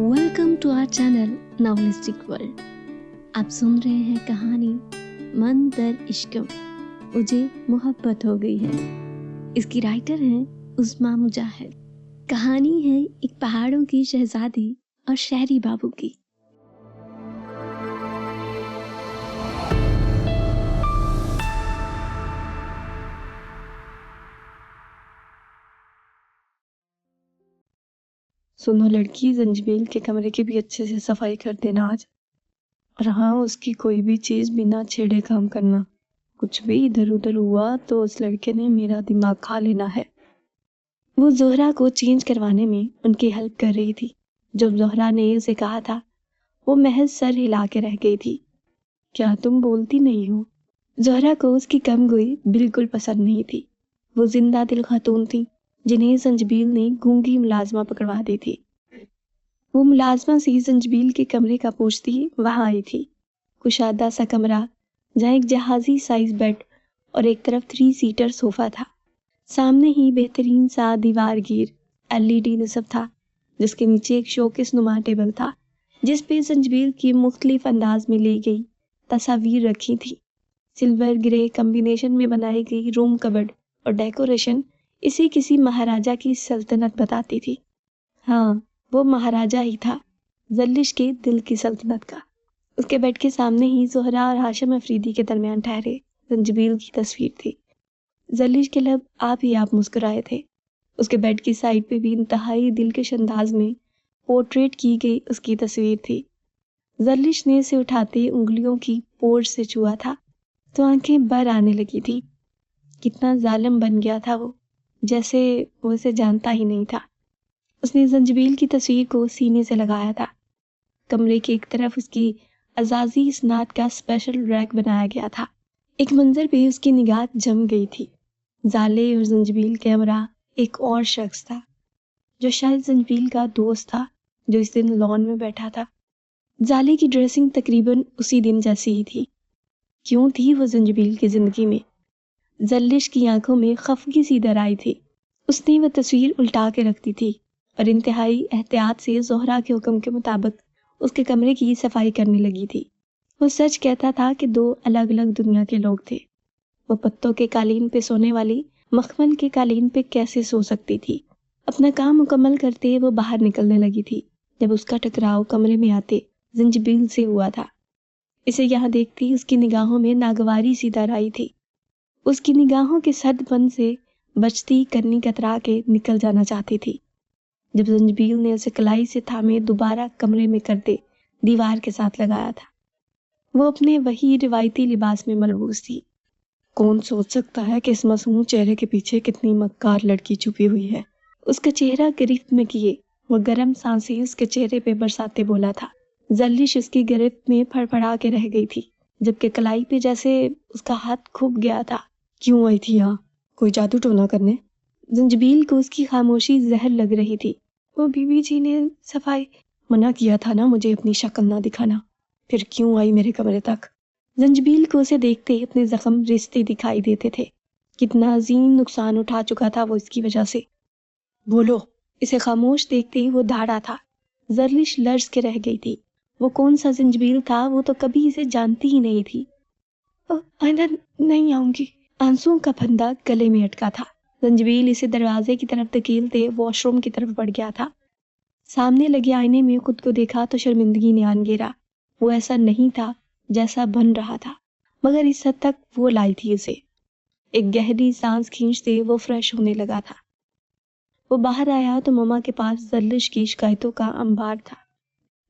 Welcome to our channel novelistic world. आप सुन रहे हैं कहानी मन दर इश्कम, मुझे मोहब्बत हो गई है। इसकी राइटर हैं उस्मा मुजाहिद। कहानी है एक पहाड़ों की शहजादी और शहरी बाबू की। सुनो लड़की, जंजीबील के कमरे की भी अच्छे से सफाई कर देना आज। और हाँ, उसकी कोई भी चीज बिना छेड़े काम करना। कुछ भी इधर उधर हुआ तो उस लड़के ने मेरा दिमाग खा लेना है। वो जोहरा को चेंज करवाने में उनकी हेल्प कर रही थी। जब जोहरा ने उसे कहा था, वो महज सर हिला के रह गई थी। क्या तुम बोलती नहीं हो? जोहरा को उसकी कमगोई बिल्कुल पसंद नहीं थी। वो जिंदा दिल खातून थी जिन्हें जंजीबील ने गूंगी मुलाजमा पकड़वा दी थी। वो मुलाजमा से जंजीबील के कमरे का पूछती वहां आई थी। कुशादा सा कमरा जहाँ एक जहाजी साइज बेड और एक तरफ 3 सीटर सोफा था। सामने ही बेहतरीन सा दीवारगीर LED नस्ब था, जिसके नीचे एक शोकेस नुमा टेबल था जिस पे जंजीबील की मुख्तलिफ अंदाज में ली गई तस्वीर रखी थी। सिल्वर ग्रे कम्बिनेशन में बनाई गई रूम कबर्ड और डेकोरेशन इसे किसी महाराजा की सल्तनत बताती थी। हाँ, वो महाराजा ही था, जल्लिश के दिल की सल्तनत का। उसके बेड के सामने ही जोहरा और हाशिम अफरीदी के दरमियान ठहरे जंजीबील की तस्वीर थी। जल्लिश के लब आप ही आप मुस्कुराए थे। उसके बेड की साइड पे भी इंतहाई दिलकश अंदाज में पोर्ट्रेट की गई उसकी तस्वीर थी। जल्लिश ने इसे उठाते उंगलियों की पोर से छुआ था तो आंखें भर आने लगी थी। कितना जालिम बन गया था वो, जैसे वो इसे जानता ही नहीं था। उसने जंजीबील की तस्वीर को सीने से लगाया था। कमरे की एक तरफ उसकी अजाजी स्नात का स्पेशल रैक बनाया गया था। एक मंजर पे उसकी निगाह जम गई थी। जाले और जंजीबील के हमरा एक और शख्स था जो शायद जंजीबील का दोस्त था, जो इस दिन लॉन में बैठा था। जाले की ड्रेसिंग तकरीबन उसी दिन जैसी ही थी। क्यों थी वो जंजीबील की जिंदगी में? जल्लिश की आंखों में खफगी सी दर आई थी। उसने वह तस्वीर उल्टा के रखती थी और इंतहाई एहतियात से जोहरा के हुक्म के मुताबिक उसके कमरे की सफाई करने लगी थी। वो सच कहता था कि 2 अलग अलग दुनिया के लोग थे। वो पत्तों के कालीन पे सोने वाली मखमल के कालीन पे कैसे सो सकती थी? अपना काम मुकम्मल करते वो बाहर निकलने लगी थी जब उसका टकराव कमरे में आते जंजीबील से हुआ था। इसे यहाँ देखती उसकी निगाहों में नागवारी सी दर आई थी। उसकी निगाहों के सदपन से बचती करनी कतरा के निकल जाना चाहती थी। जब जंजीबील ने उसे कलाई से थामे दोबारा कमरे में करते दीवार के साथ लगाया था। वो अपने वही रिवायती लिबास में मलबूस थी। कौन सोच सकता है कि इस मासूम चेहरे के पीछे कितनी मक्कार लड़की छुपी हुई है? उसका चेहरा गिरफ्त में किए वो गर्म सांसें उसके चेहरे पे बरसाते बोला था। जल्लिश उसकी गिरफ्त में फड़फड़ा के रह गई थी, जबकि कलाई पे जैसे उसका हाथ खुप गया था। क्यों आई थी यहाँ? कोई जादू टोना करने? जंजीबील को उसकी खामोशी जहर लग रही थी। वो बीवी जी ने सफाई मना किया था ना मुझे अपनी शक्ल ना दिखाना, फिर क्यों आई मेरे कमरे तक? जंजीबील को उसे देखते अपने जख्म रिश्ते दिखाई देते थे। कितना अजीम नुकसान उठा चुका था वो इसकी वजह से। बोलो। इसे खामोश देखते ही वो धाड़ा था। जर्लिश लर्ज के रह गई थी। वो कौन सा जंजीबील था? वो तो कभी इसे जानती ही नहीं थी। आइंदा नहीं आऊंगी। आंसुओं का फंदा गले में अटका था। जंजीबील इसे दरवाजे की तरफ धकेलते वॉशरूम की तरफ बढ़ गया था। सामने लगे आईने में खुद को देखा तो शर्मिंदगी ने आन घेरा। वो ऐसा नहीं था जैसा बन रहा था, मगर इस हद तक वो लाई थी उसे। एक गहरी सांस खींचते वो फ्रेश होने लगा था। वो बाहर आया तो ममा के पास जल्लिश की शिकायतों का अंबार था।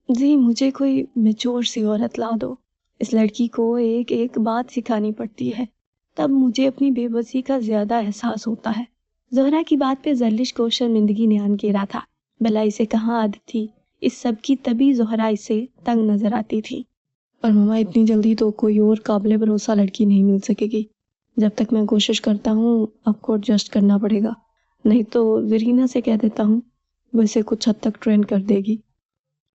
जी, मुझे कोई मैच्योर सी औरत ला दो। इस लड़की को एक एक बात सिखानी पड़ती है, तब मुझे अपनी बेबसी का ज्यादा एहसास होता है। जोहरा की बात पे जल्लिश को शर्मिंदगी ने आन घेरा था। भला इसे कहाँ आदत थी इस सब की, तभी जोहरा इसे तंग नजर आती थी। पर मम्मा, इतनी जल्दी तो कोई और काबिल भरोसा लड़की नहीं मिल सकेगी। जब तक मैं कोशिश करता हूँ आपको एडजस्ट करना पड़ेगा, नहीं तो वीरीना से कह देता हूँ, वो इसे कुछ हद तक ट्रेन कर देगी।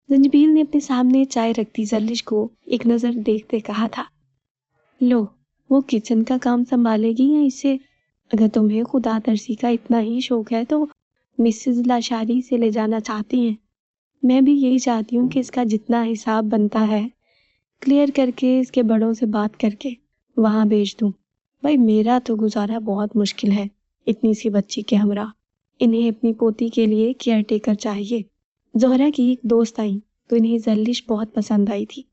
जंजीबील ने अपने सामने चाय रखती जल्लिश को एक नजर देखते कहा था, लो, वो किचन का काम संभालेगी या इसे? अगर तुम्हें खुदा तरसी का इतना ही शौक है तो मिसेस लाशारी से ले जाना चाहती हैं। میں بھی یہی چاہتی ہوں کہ اس کا جتنا حساب بنتا ہے کلیئر کر کے اس کے بڑوں سے بات کر کے وہاں بھیج دوں۔ بھائی میرا تو گزارا بہت مشکل ہے اتنی سی بچی کے ہمراہ، انہیں اپنی پوتی کے لیے کیئر ٹیکر چاہیے۔ زہرا کی ایک دوست آئی تو انہیں زرلش بہت پسند آئی تھی،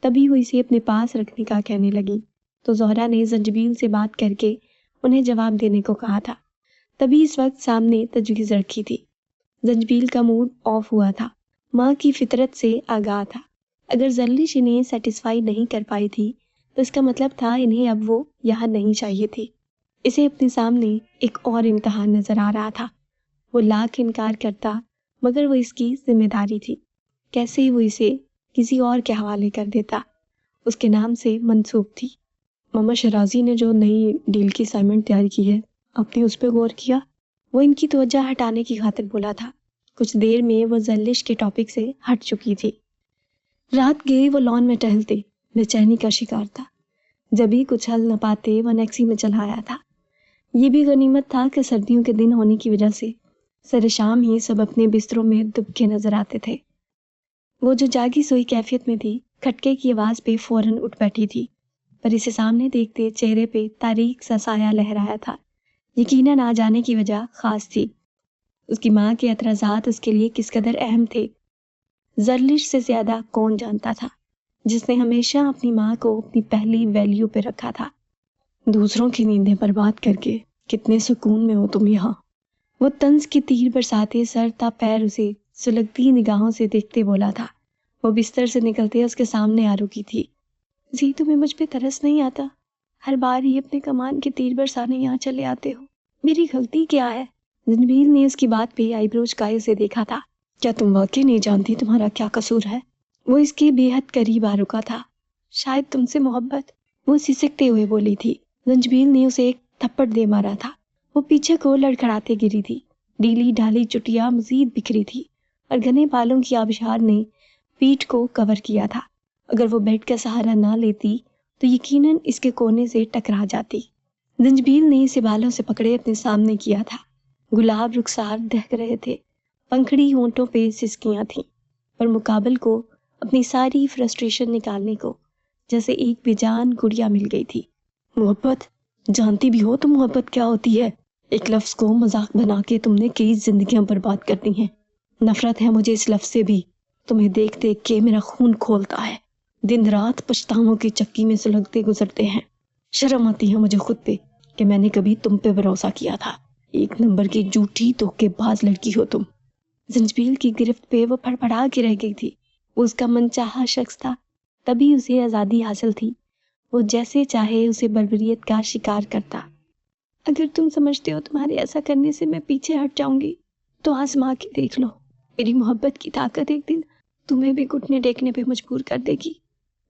تبھی وہ اسے اپنے پاس رکھنے کا کہنے لگی تو زہرا نے زنجبیل سے بات کر کے انہیں جواب دینے کو کہا تھا۔ تبھی اس وقت سامنے تجویز رکھی تھی۔ زنجبیل کا موڈ آف ہوا تھا، ماں کی فطرت سے آگاہ تھا۔ اگر زرلش انہیں سیٹسفائی نہیں کر پائی تھی تو اس کا مطلب تھا انہیں اب وہ یہاں نہیں چاہیے تھی۔ اسے اپنے سامنے ایک اور امتحان نظر آ رہا تھا۔ وہ لاکھ انکار کرتا مگر وہ اس کی ذمہ داری تھی، کیسے وہ اسے کسی اور کے حوالے کر دیتا، اس کے نام سے منسوب تھی۔ ماما شرازی نے جو نئی ڈیل کی اسائنمنٹ تیار کی ہے، آپ نے اس پہ غور کیا؟ وہ ان کی توجہ ہٹانے کی خاطر بولا تھا۔ کچھ دیر میں وہ زرلش کے ٹاپک سے ہٹ چکی تھی۔ رات گئے وہ لان میں ٹہلتے، بے چینی کا شکار تھا۔ جب ہی کچھ حل نہ پاتے وہ نیکسی میں چلا آیا تھا۔ یہ بھی غنیمت تھا کہ سردیوں کے دن ہونے کی وجہ سے سر شام ہی سب اپنے بستروں میں دبکے نظر آتے تھے۔ وہ جو جاگی سوئی کیفیت میں تھی، کھٹکے کی آواز پہ فوراً اٹھ بیٹھی تھی، پر اسے سامنے دیکھتے چہرے پہ تاریک سا سایہ لہرایا تھا۔ یقیناً آ جانے کی وجہ خاص تھی۔ اس کی ماں کے اعتراضات اس کے لیے کس قدر اہم تھے، زرلش سے زیادہ کون جانتا تھا، جس نے ہمیشہ اپنی ماں کو اپنی پہلی ویلیو پہ رکھا تھا۔ دوسروں کی نیندیں برباد کر کے کتنے سکون میں ہو تم یہاں، وہ طنز کی تیر برساتے سر تا پیر اسے سلگتی نگاہوں سے دیکھتے بولا تھا۔ وہ بستر سے نکلتے اس کے سامنے آ رکی تھی۔ زی تمہیں مجھ پہ ترس نہیں آتا؟ ہر بار ہی اپنے کمان کے تیر برسانے یہاں چلے آتے ہو، میری غلطی کیا ہے؟ زنجبیل نے اس کی بات پہ آئی برو چکائے سے دیکھا تھا۔ کیا تم واقعی نہیں جانتی تمہارا کیا قصور ہے؟ وہ اس کے بے حد قریب آ رکا تھا۔ شاید تم سے محبت، وہ سسکتے ہوئے بولی تھی۔ زنجبیل نے اسے ایک تھپڑ دے مارا تھا۔ وہ پیچھے کو لڑکھڑاتے گری تھی۔ ڈیلی ڈھالی چٹیا مزید بکھری تھی اور گھنے بالوں کی آبشار نے پیٹھ کو کور کیا تھا۔ اگر وہ بیڈ کا سہارا نہ لیتی تو یقیناً اس کے کونے سے ٹکرا جاتی۔ زنجبیل نے اسے بالوں سے پکڑے اپنے سامنے کیا تھا۔ گلاب رخسار دہک رہے تھے، پنکھڑی ہونٹوں پہ سسکیاں تھیں، اور مقابل کو اپنی ساری فرسٹریشن نکالنے کو جیسے ایک بے جان گڑیا مل گئی تھی۔ محبت، جانتی بھی ہو تو محبت کیا ہوتی ہے؟ ایک لفظ کو مذاق بنا کے تم نے کئی زندگیاں برباد کر دی ہیں۔ نفرت ہے مجھے اس لفظ سے بھی، تمہیں دیکھ دیکھ کے میرا خون کھولتا ہے، دن رات پچھتاووں کی چکی میں سلگتے گزرتے ہیں۔ شرم آتی ہے مجھے خود پہ کہ میں نے کبھی تم پہ بھروسہ کیا تھا۔ ایک نمبر کی جھوٹی دھوکے باز لڑکی ہو تم۔ زنجبیل کی گرفت پہ وہ پھڑپڑا کے رہ گئی تھی۔ وہ اس کا من چاہا شخص تھا، تبھی اسے آزادی حاصل تھی۔ وہ جیسے چاہے اسے بربریت کا شکار کرتا۔ اگر تم سمجھتے ہو تمہارے ایسا کرنے سے میں پیچھے ہٹ جاؤں گی تو آزما کے دیکھ لو، میری محبت کی طاقت ایک دن تمہیں بھی گھٹنے ٹیکنے پہ مجبور کر دے گی۔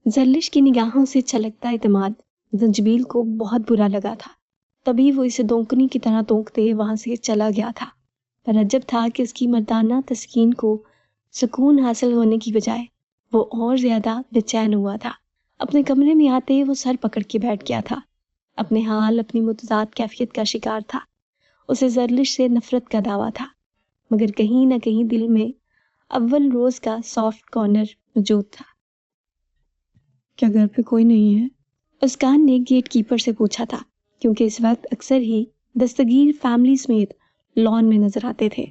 زرلش کی نگاہوں سے چھلکتا اعتماد زنجبیل کو بہت برا لگا تھا، تبھی وہ اسے دونکنی کی طرح دونکتے وہاں سے چلا گیا تھا۔ پر عجب تھا کہ اس کی مردانہ تسکین کو سکون حاصل ہونے کی بجائے وہ اور زیادہ بے چین ہوا تھا۔ اپنے کمرے میں آتے وہ سر پکڑ کے بیٹھ گیا تھا، اپنے حال اپنی متضاد کیفیت کا شکار تھا۔ اسے زرلش سے نفرت کا دعویٰ تھا، مگر کہیں نہ کہیں دل میں اول روز کا سافٹ کارنر موجود تھا۔ کیا گھر پہ کوئی نہیں ہے؟ اسکان نے گیٹ کیپر سے پوچھا تھا، کیونکہ اس وقت اکثر ہی دستگیر فیملی سمیت لان میں نظر آتے تھے۔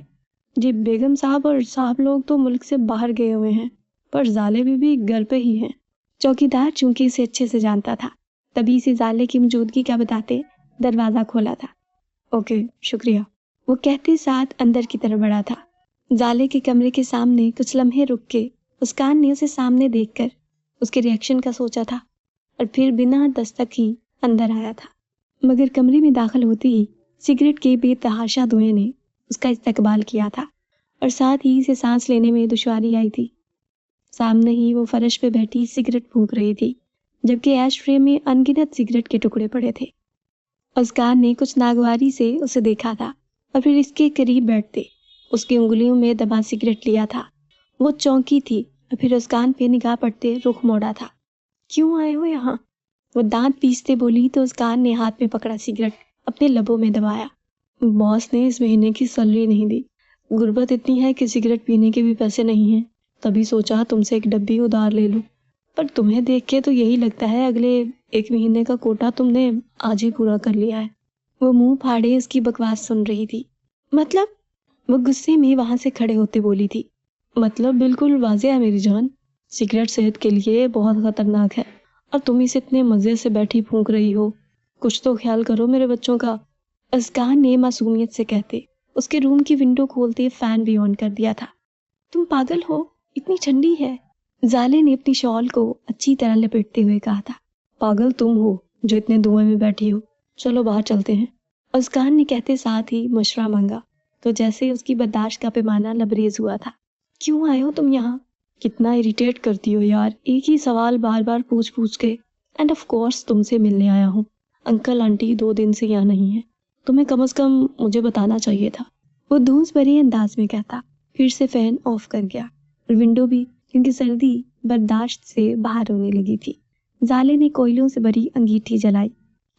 جی بیگم صاحب اور صاحب لوگ تو ملک سے باہر گئے ہوئے ہیں، پر زالے بھی گھر پہ ہی ہیں۔ چوکیدار چونکہ اسے اچھے سے جانتا تھا، تبھی اسے زالے کی موجودگی کا بتاتے دروازہ کھولا تھا۔ اوکے شکریہ، وہ کہتے ساتھ اندر کی طرف بڑھا تھا۔ زالے کے کمرے کے سامنے کچھ لمحے رک کے اسکان نے اسے سامنے دیکھ کر اس کے ریئیکشن کا سوچا تھا، اور پھر بنا دستک ہی اندر آیا تھا۔ مگر کمرے میں داخل ہوتے ہی سگریٹ کے بے تحاشا دھوئیں نے اس کا استقبال کیا تھا، اور ساتھ ہی اسے سانس لینے میں دشواری آئی تھی۔ سامنے ہی وہ فرش پہ بیٹھی سگریٹ پھونک رہی تھی، جبکہ ایش ٹرے میں ان گنت سگریٹ کے ٹکڑے پڑے تھے۔ اسکان نے کچھ ناگواری سے اسے دیکھا تھا، اور پھر اس کے قریب بیٹھتے اس کی انگلیوں میں دبا سگریٹ لیا تھا۔ وہ چونکی تھی، اور پھر اسکان پہ نگاہ پڑتے رخ موڑا تھا۔ کیوں آئے ہو یہاں؟ وہ دانت پیستے بولی تو اسکان نے ہاتھ میں پکڑا سگریٹ اپنے لبوں میں دبایا۔ باس نے اس مہینے کی سیلری نہیں دی، غربت اتنی ہے کہ سگریٹ پینے کے بھی پیسے نہیں ہیں۔ तभी सोचा तुमसे एक डब्बी उधार ले लूं, पर तुम्हें देख के तो यही लगता है अगले 1 महीने का कोटा तुमने आज ही पूरा कर लिया है। वो मुंह फाड़े उसकी बकवास सुन रही थी। मतलब? वो गुस्से में वहां से खड़े होते बोली थी। मतलब बिल्कुल वाज़ेह है मेरी जान, सिगरेट सेहत के लिए बहुत खतरनाक है और तुम इसे इतने मजे से बैठी फूंक रही हो। कुछ तो ख्याल करो मेरे बच्चों का। अस्कान ने मासूमियत से कहते उसके रूम की विंडो खोलते फैन भी ऑन कर दिया था। तुम पागल हो, इतनी ठंडी है। जाले ने अपनी शॉल को अच्छी तरह लपेटते हुए कहा था। पागल तुम हो जो इतने धुएं में बैठी हो, चलो बाहर चलते हैं। अस्कान ने कहते साथ ही मशवरा मांगा तो जैसे उसकी बर्दाश्त का पैमाना लबरेज हुआ था। क्यों आए हो तुम यहाँ? कितना इरिटेट करती हो यार, एक ही सवाल बार बार पूछ पूछ के। एंड ऑफ कोर्स तुमसे मिलने आया हूँ। अंकल आंटी 2 दिन से यहाँ नहीं है, तुम्हें कम से कम मुझे बताना चाहिए था। वो धूस भरे अंदाज में कहता, फिर से फैन ऑफ कर गया और विंडो भी, क्योंकि सर्दी बर्दाश्त से बाहर होने लगी थी। जाले ने कोयलों से भरी अंगीठी जलाई।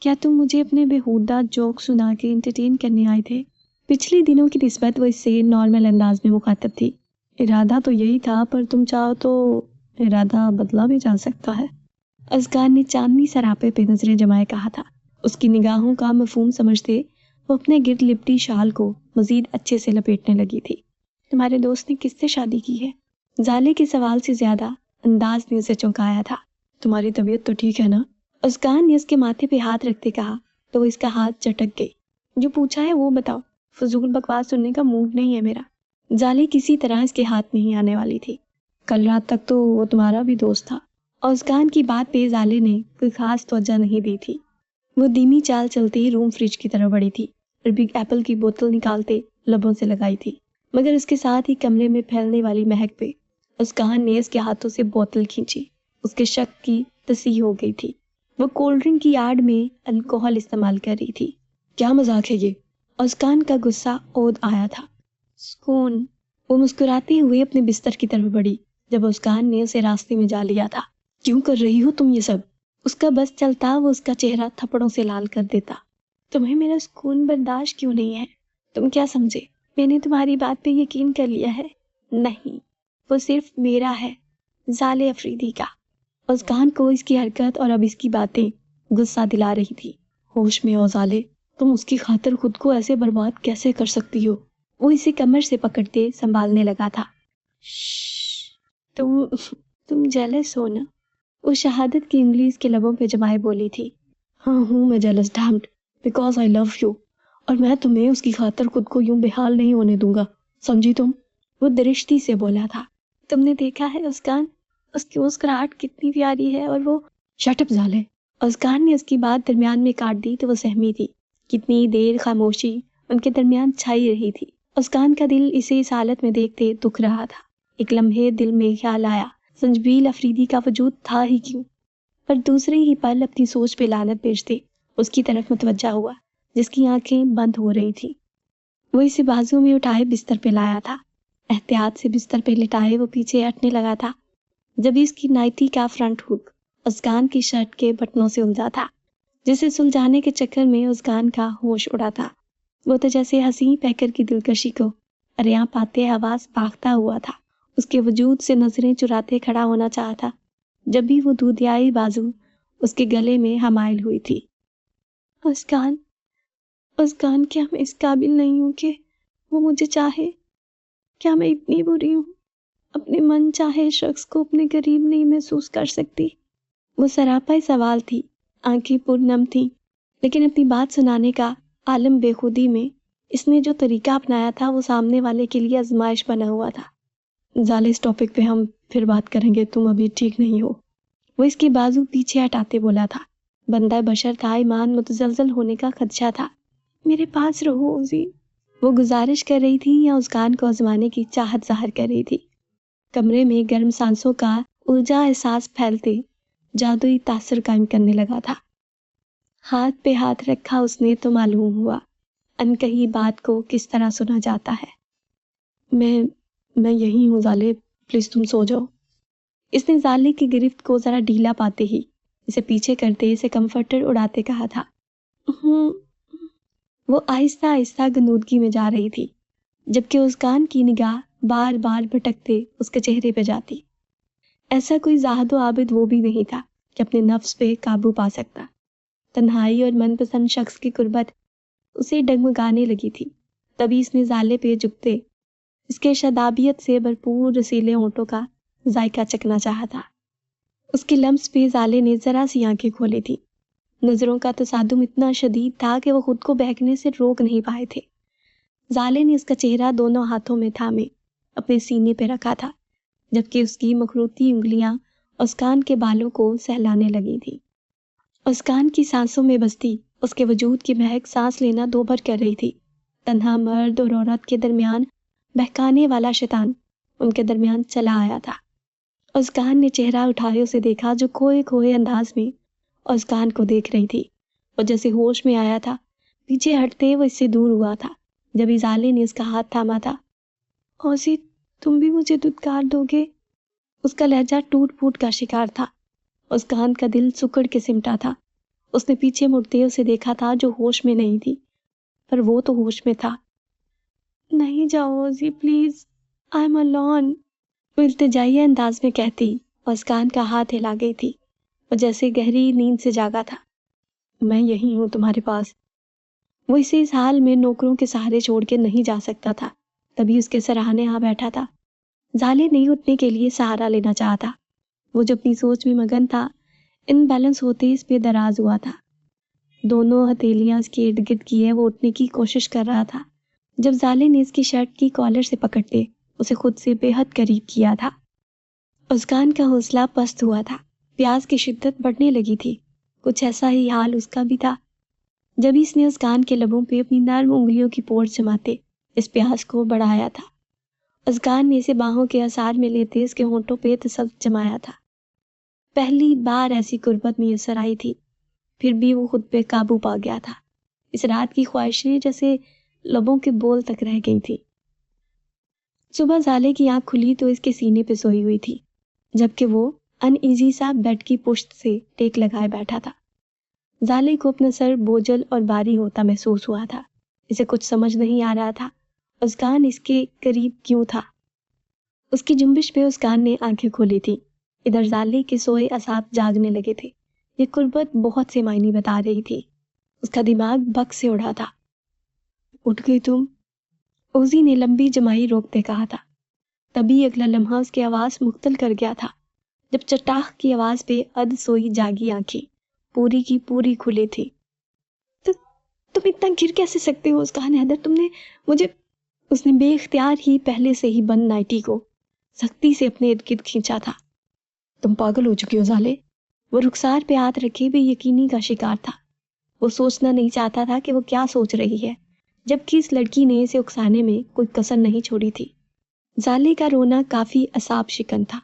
क्या तुम मुझे अपने बेहुदा जोक सुना के एंटरटेन करने आए थे? पिछले दिनों की निस्बत वो इससे नॉर्मल अंदाज में मुखातब थी। इरादा तो यही था, पर तुम चाहो तो इरादा बदला भी जा सकता है। अस्कान ने चांदनी सरापे पे नजरें जमाए कहा था। उसकी निगाहों का मफहूम समझते वो अपने गिर्द लिपटी शाल को मजीद अच्छे से लपेटने लगी थी। तुम्हारे दोस्त ने किससे शादी की है? जाले के सवाल से ज्यादा अंदाज ने उसे चौंकाया था। तुम्हारी तबीयत तो ठीक है ना? अस्कान ने उसके माथे पे हाथ रखते कहा तो वो इसका हाथ चटक गई। जो पूछा है वो बताओ, फजूल बकवास सुनने का मूड नहीं है मेरा। जाले किसी तरह इसके हाथ में ही आने वाली थी। कल रात तक तो वो तुम्हारा भी दोस्त था। अस्कान की बात पे जाले ने कोई खास तवज्जो नहीं दी थी। वो धीमी चाल चलते ही रूम फ्रिज की तरफ बढ़ी थी और बिग एप्पल की बोतल निकालते लबों से लगाई थी, मगर उसके साथ ही कमरे में फैलने वाली महक पे अस्कान ने उसके हाथों से बोतल खींची। उसके शक की तस्दीक हो गई थी। वो कोल्ड ड्रिंक की आड़ में अल्कोहल इस्तेमाल कर रही थी। क्या मजाक है ये? अस्कान का गुस्सा ओद आया था। सुकून। वो मुस्कुराते हुए अपने बिस्तर की तरफ बढ़ी जब अस्कान ने उसे रास्ते में जा लिया था। क्यों कर रही हो तुम ये सब? उसका बस चलता वो उसका चेहरा थप्पड़ों से लाल कर देता। तुम्हें मेरा सुकून बर्दाश्त क्यों नहीं है? तुम क्या समझे मैंने तुम्हारी बात पे यकीन कर लिया है? नहीं, वो सिर्फ मेरा है, जाले अफरीदी का। अस्कान को इसकी हरकत और अब इसकी बातें गुस्सा दिला रही थी। होश में हो जाले, तुम उसकी खातिर खुद को ऐसे बर्बाद कैसे कर सकती हो? वो इसे कमर से पकड़ते संभालने लगा था। तुम जेलस हो ना? वो शहादत की उंगली इसके लबों पे जमाए बोली थी। हाँ हूँ मैं jealous, damned, because I love you, और मैं तुम्हें उसकी खातिर खुद को यूं बेहाल नहीं होने दूंगा, समझी तुम? वो दरिश्ती से बोला था। तुमने देखा है अस्कान, उसकी मुस्कुराहट कितनी प्यारी है, और वो शट अप जाले। अस्कान ने उसकी बात दरमियान में काट दी तो वो सहमी थी। कितनी देर खामोशी उनके दरमियान छाई रही थी। अस्कान का दिल इसे इस हालत में देखते दुख रहा था। एक लम्हे दिल में ख्याल आया, संजबील अफरीदी का वजूद था ही क्यों? पर दूसरे ही पल अपनी सोच पे लानत भेजते उसकी तरफ मुतवज्जा हुआ जिसकी आंखें बंद हो रही थी। वो इसे बाजू में उठाए बिस्तर पे लाया था। एहतियात से बिस्तर पे लिटाए वो पीछे हटने लगा था जब इसकी नाइटी का फ्रंट हुक अस्कान की शर्ट के बटनों से उलझा था, जिसे सुलझाने के चक्कर में अस्कान का होश उड़ा था। वो तो जैसे हंसी पैकर की दिलकशी को अरियां पाते आवाज भागता हुआ था, उसके वजूद से नजरें चुराते खड़ा होना चाहता जब भी वो दूधियाई बाजू उसके गले में हमायल हुई थी। अस्कान, अस्कान, क्या मैं इस काबिल नहीं हूं कि वो मुझे चाहे? क्या मैं इतनी बुरी हूं? अपने मन चाहे शख्स को अपने करीब नहीं महसूस कर सकती? वो सरापा सवाल थी, आंखें पुरनम थी, लेकिन अपनी बात सुनाने का आलम बेखुदी में इसने जो तरीका अपनाया था वो सामने वाले के लिए आजमाइश बना हुआ था। जाले, इस टॉपिक पे हम फिर बात करेंगे, तुम अभी ठीक नहीं हो। वो इसकी बाजू पीछे हटाते बोला था। बंदा बशर था, ईमान मुतजलजल होने का खदशा था। मेरे पास रहो उजी, वो गुजारिश कर रही थी या अस्कान को आजमाने की चाहत जाहिर कर रही थी। कमरे में गर्म सांसों का ऊर्जा एहसास फैलते जादुई तासर कायम करने लगा था। हाथ पे हाथ रखा उसने तो मालूम हुआ अनकही बात को किस तरह सुना जाता है। मैं यही हूँ जाले, प्लीज तुम सो जाओ। इसने जाले की गिरफ्त को जरा ढीला पाते ही इसे पीछे करते इसे कंफर्टर उड़ाते कहा था। वो आहिस्ता आहिस्ता गनूदगी में जा रही थी, जबकि अस्कान की निगाह बार बार भटकते उसके चेहरे पे जाती। ऐसा कोई ज़ाहिद व आबिद वो भी नहीं था कि अपने नफ्स पे काबू पा सकता। तन्हाई और मनपसंद शख्स की कुर्बत उसे डगमगाने लगी थी। तभी इसने ज़ाले पे झुकते इसके शदाबियत से भरपूर रसीले होंठों का जायका चखना चाहा था। उसके लम्स पे ज़ाले ने ज़रा सी आंखें खोली थी। नज़रों का तसादुम इतना शदीद था कि वो खुद को बहकने से रोक नहीं पाए थे। ज़ाले ने उसका चेहरा दोनों हाथों में थामे अपने सीने पे रखा था, जबकि उसकी मखरूती उंगलियां उसकान के बालों को सहलाने लगी थी। उसकान की सांसों में बसती उसके वजूद की महक सांस लेना दोभर कर रही थी। तन्हा मर्द और औरत के दरमियान बहकाने वाला शैतान उनके दरमियान चला आया था। उसकान ने चेहरा उठाए उसे देखा, जो खोए खोए अंदाज में उसकान को देख रही थी। और जैसे होश में आया था, पीछे हटते वो इससे दूर हुआ था। जब इजाले ने उसका हाथ थामा था। औसी, तुम भी मुझे दुत्कार दोगे? उसका लहजा टूट फूट का शिकार था। उसकान का दिल सुकड़ के सिमटा था। उसने पीछे मुड़ते उसे देखा था, जो होश में नहीं थी, पर वो तो होश में था। नहीं जाओ औसी, प्लीज, आई एम अलोन, वो इल्तिजाई अंदाज में कहती। उसकान का हाथ हिला गई थी और जैसे गहरी नींद से जागा था। मैं यही हूँ तुम्हारे पास। वो इसे इस हाल में नौकरों के सहारे छोड़ के नहीं जा सकता था। तभी उसके सराहने आ बैठा था। ज़ाले नहीं उठने के लिए सहारा लेना चाहता। वो जो अपनी सोच में मगन था, इनबैलेंस होते इस पे दराज हुआ था। दोनों हथेलियां इसके इर्द गिर्द किए वो उठने की कोशिश कर रहा था, जब ज़ाले ने इसकी शर्ट की कॉलर से पकड़ते उसे खुद से बेहद करीब किया था। उसकान का हौसला पस्त हुआ था। प्यास की शिद्दत बढ़ने लगी थी। कुछ ऐसा ही हाल उसका भी था। जब इसने उसकान के लबों पे अपनी नर्म उंगलियों की पोर जमाते इस प्यास को बढ़ाया था। उसकान ने इसे बाहों के आसार में लेते इसके होंठों पे तसल्लुत जमाया था। पहली बार ऐसी कुर्बत मुयस्सर आई थी, फिर भी वो खुद पे काबू पा गया था। इस रात की ख्वाहिशें जैसे लबों के बोल तक रह गई थी। सुबह ज़ाले की आंख खुली तो इसके सीने पे सोई हुई थी, जबकि वो अनईजी सा बेड की पुश्त से टेक लगाए बैठा था। ज़ाले को अपना सर बोझल और भारी होता महसूस हुआ था। इसे कुछ समझ नहीं आ रहा था उसकान इसके करीब क्यों था। उसकी जुम्बिश पे उसकान ने आंखें खोली थी। इधर ज़ाले के सोए असाब जागने लगे थे। ये कुर्बत बहुत से मायने बता रही थी। उसका दिमाग बक से उड़ा था। उठ गई तुम? ओजी ने लंबी जमाई रोकते कहा था। तभी अगला लम्हा उसकी आवाज़ मुख्तल कर गया था, जब चटाख की आवाज़ पे अध सोई जागी आंखें पूरी की पूरी खुली थी। तो तुम इतना गिर कैसे सकते हो उसकान हैदर? तुमने मुझे... उसने बेख्तियार ही पहले से ही बंद नाइटी को सख्ती से अपने इर्द गिर्द खींचा था। तुम पागल हो चुकी हो ज़ाले। वो रुखसार पे हाथ रखे बेयकीनी का शिकार था। वो सोचना नहीं चाहता था कि वो क्या सोच रही है, जबकि इस लड़की ने इसे उकसाने में कोई कसर नहीं छोड़ी थी। ज़ाले का रोना काफी असाब शिकन था।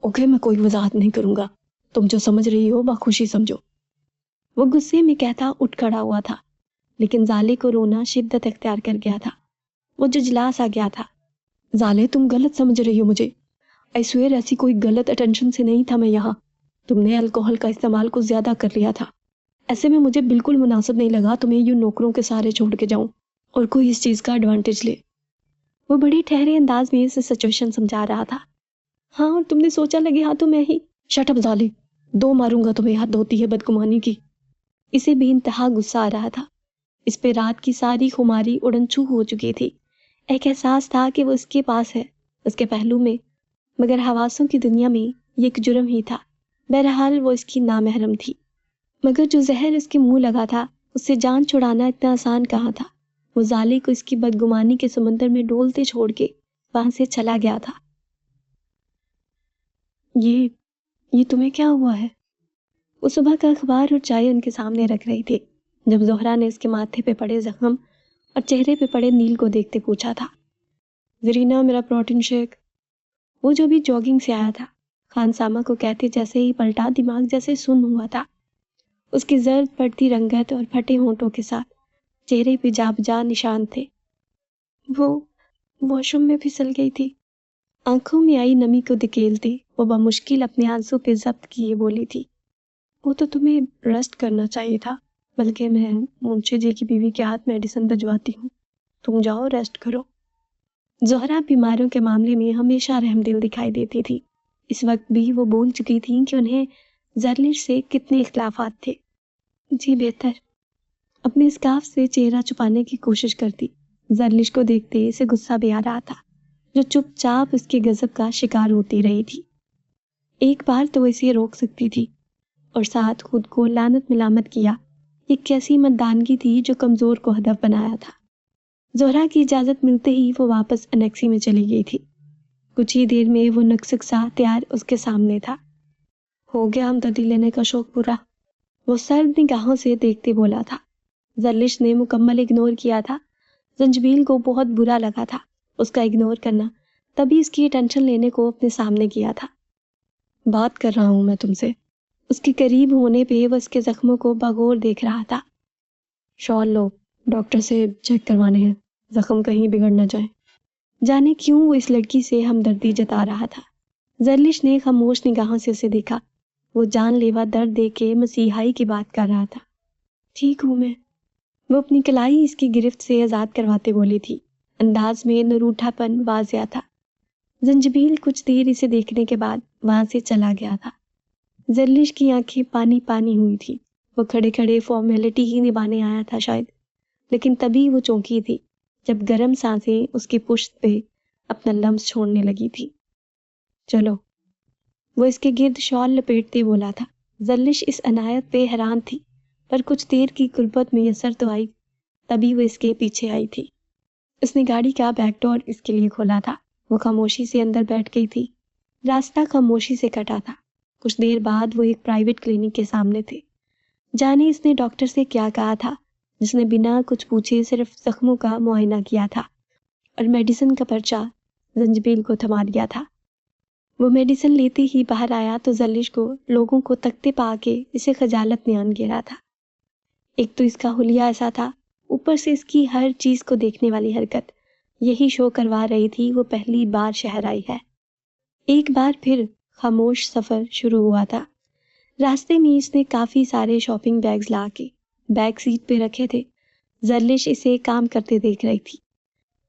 ओके, मैं कोई वजाहत नहीं करूंगा। तुम जो समझ रही हो बखुशी समझो। वो गुस्से में कहता उठ खड़ा हुआ था, लेकिन ज़ाले को रोना शिद्दत इख्तियार कर गया था। वो जुझला सा गया था। ज़ाले, तुम गलत समझ रही हो मुझे। आई स्वेयर ऐसी कोई गलत अटेंशन से नहीं था मैं यहाँ। तुमने अल्कोहल का इस्तेमाल को ज्यादा कर लिया था। ऐसे में मुझे बिल्कुल मुनासिब नहीं लगा तुम्हें यूं नौकरों के सहारे छोड़ के जाऊं और कोई इस चीज का एडवांटेज ले। वो बड़ी ठहरे अंदाज में इस सिचुएशन समझा रहा था। हाँ, और तुमने सोचा लगे हाथों में ही... शट अप ज़ाले, दो मारूंगा तुम्हें हद होती है बदगुमानी की। इसे बेइंतहा गुस्सा आ रहा था। इस पे रात की सारी खुमारी उड़न छू हो चुकी थी। एक एहसास था कि वो इसके पास है, उसके पहलू में, मगर हवासों की दुनिया में ये एक जुर्म ही था। बहरहाल वो इसकी नामहरम थी, मगर जो जहर इसके मुंह लगा था उससे जान छुड़ाना इतना आसान कहाँ था। वो ज़ाले को इसकी बदगुमानी के समंदर में डोलते छोड़ के वहां से चला गया था। ये तुम्हें क्या हुआ है? वो सुबह का अखबार और चाय उनके सामने रख रही थी, जब जोहरा ने इसके माथे पे पड़े जख्म और चेहरे पे पड़े नील को देखते पूछा था। जरीना, मेरा प्रोटीन शेक। वो जो भी जॉगिंग से आया था, खानसामा को कहते जैसे ही पलटा, दिमाग जैसे सुन्न हुआ था। उसकी जर्द पड़ती रंगत और फटे होंठों के साथ चेहरे पे जाबजा निशान थे। वो वॉशरूम में फिसल गई थी। आंखों में आई नमी को धकेलते वो बमुश्किल अपने आंसू पे जब्त किए बोली थी। वो तो तुम्हें रेस्ट करना चाहिए था, बल्कि मैं मुंशी जी की बीवी के हाथ मेडिसिन भिजवाती हूँ। तुम जाओ रेस्ट करो। ज़ोहरा बीमारों के मामले में हमेशा रहमदिल दिखाई देती थी। इस वक्त भी वो भूल चुकी थी कि उन्हें ज़रलिश से कितने इख्तिलाफात थे। जी बेहतर। अपने स्कार्फ से चेहरा छुपाने की कोशिश करती। ज़रलिश को देखते इसे गुस्सा भी आ रहा था, जो चुपचाप उसके गजब का शिकार होती रही थी। एक बार तो इसे रोक सकती थी और साथ खुद को लानत मिलामत किया। ये कैसी मर्दानगी थी जो कमज़ोर को हदफ बनाया था। ज़ोहरा की इजाज़त मिलते ही वो वापस अनेक्सी में चली गई थी। कुछ ही देर में वो नक्सक सा तैयार उसके सामने था। हो गया हमदर्दी लेने का शौक पूरा, वो सर्द निगाहों से देखते बोला था। ज़रलिश ने मुकम्मल इग्नोर किया था। जंजबील को बहुत बुरा लगा था उसका इग्नोर करना, तभी इसकी टेंशन लेने को अपने सामने किया था। बात कर रहा हूँ मैं तुमसे। उसके करीब होने पे वह उसके जख्मों को बगौर देख रहा था। शॉल लो, डॉक्टर से चेक करवाने हैं, जख्म कहीं बिगड़ न जाए। जाने क्यों वो इस लड़की से हमदर्दी जता रहा था। ज़रलिश ने खामोश निगाहों से उसे देखा। वो जानलेवा दर्द देख के मसीहाई की बात कर रहा था। ठीक हूँ मैं, वो अपनी कलाई इसकी गिरफ्त से आज़ाद करवाते बोली थी। अंदाज में नरूठापन वाज़िया था। जंजबील कुछ देर इसे देखने के बाद वहां से चला गया था। ज़रलिश की आंखें पानी पानी हुई थी। वो खड़े खड़े फॉर्मेलिटी ही निभाने आया था शायद, लेकिन तभी वो चौंकी थी जब गर्म सांसें उसकी पुश्त पे अपना लम्स छोड़ने लगी थी। चलो, वो इसके गिर्द शॉल लपेटते बोला था। ज़रलिश इस अनायत पे हैरान थी, पर कुछ देर की कुर्बत मैसर तो आई, तभी वो इसके पीछे आई थी। उसने गाड़ी का बैक डोर इसके लिए खोला था। वो खामोशी से अंदर बैठ गई थी। रास्ता खामोशी से कटा था। कुछ देर बाद वो एक प्राइवेट क्लिनिक के सामने थे। जाने इसने डॉक्टर से क्या कहा था, जिसने बिना कुछ पूछे सिर्फ जख्मों का मुआयना किया था और मेडिसिन का पर्चा जंजबील को थमा दिया था। वो मेडिसिन लेते ही बाहर आया तो ज़रलिश को लोगों को तकते पा के इसे खजालत ने आन गिरा था। एक तो इसका हुलिया ऐसा था, ऊपर से इसकी हर चीज़ को देखने वाली हरकत यही शो करवा रही थी वो पहली बार शहर आई है। एक बार फिर खामोश सफ़र शुरू हुआ था। रास्ते में इसने काफ़ी सारे शॉपिंग बैग्स ला के बैक सीट पे रखे थे। ज़रलिश इसे काम करते देख रही थी।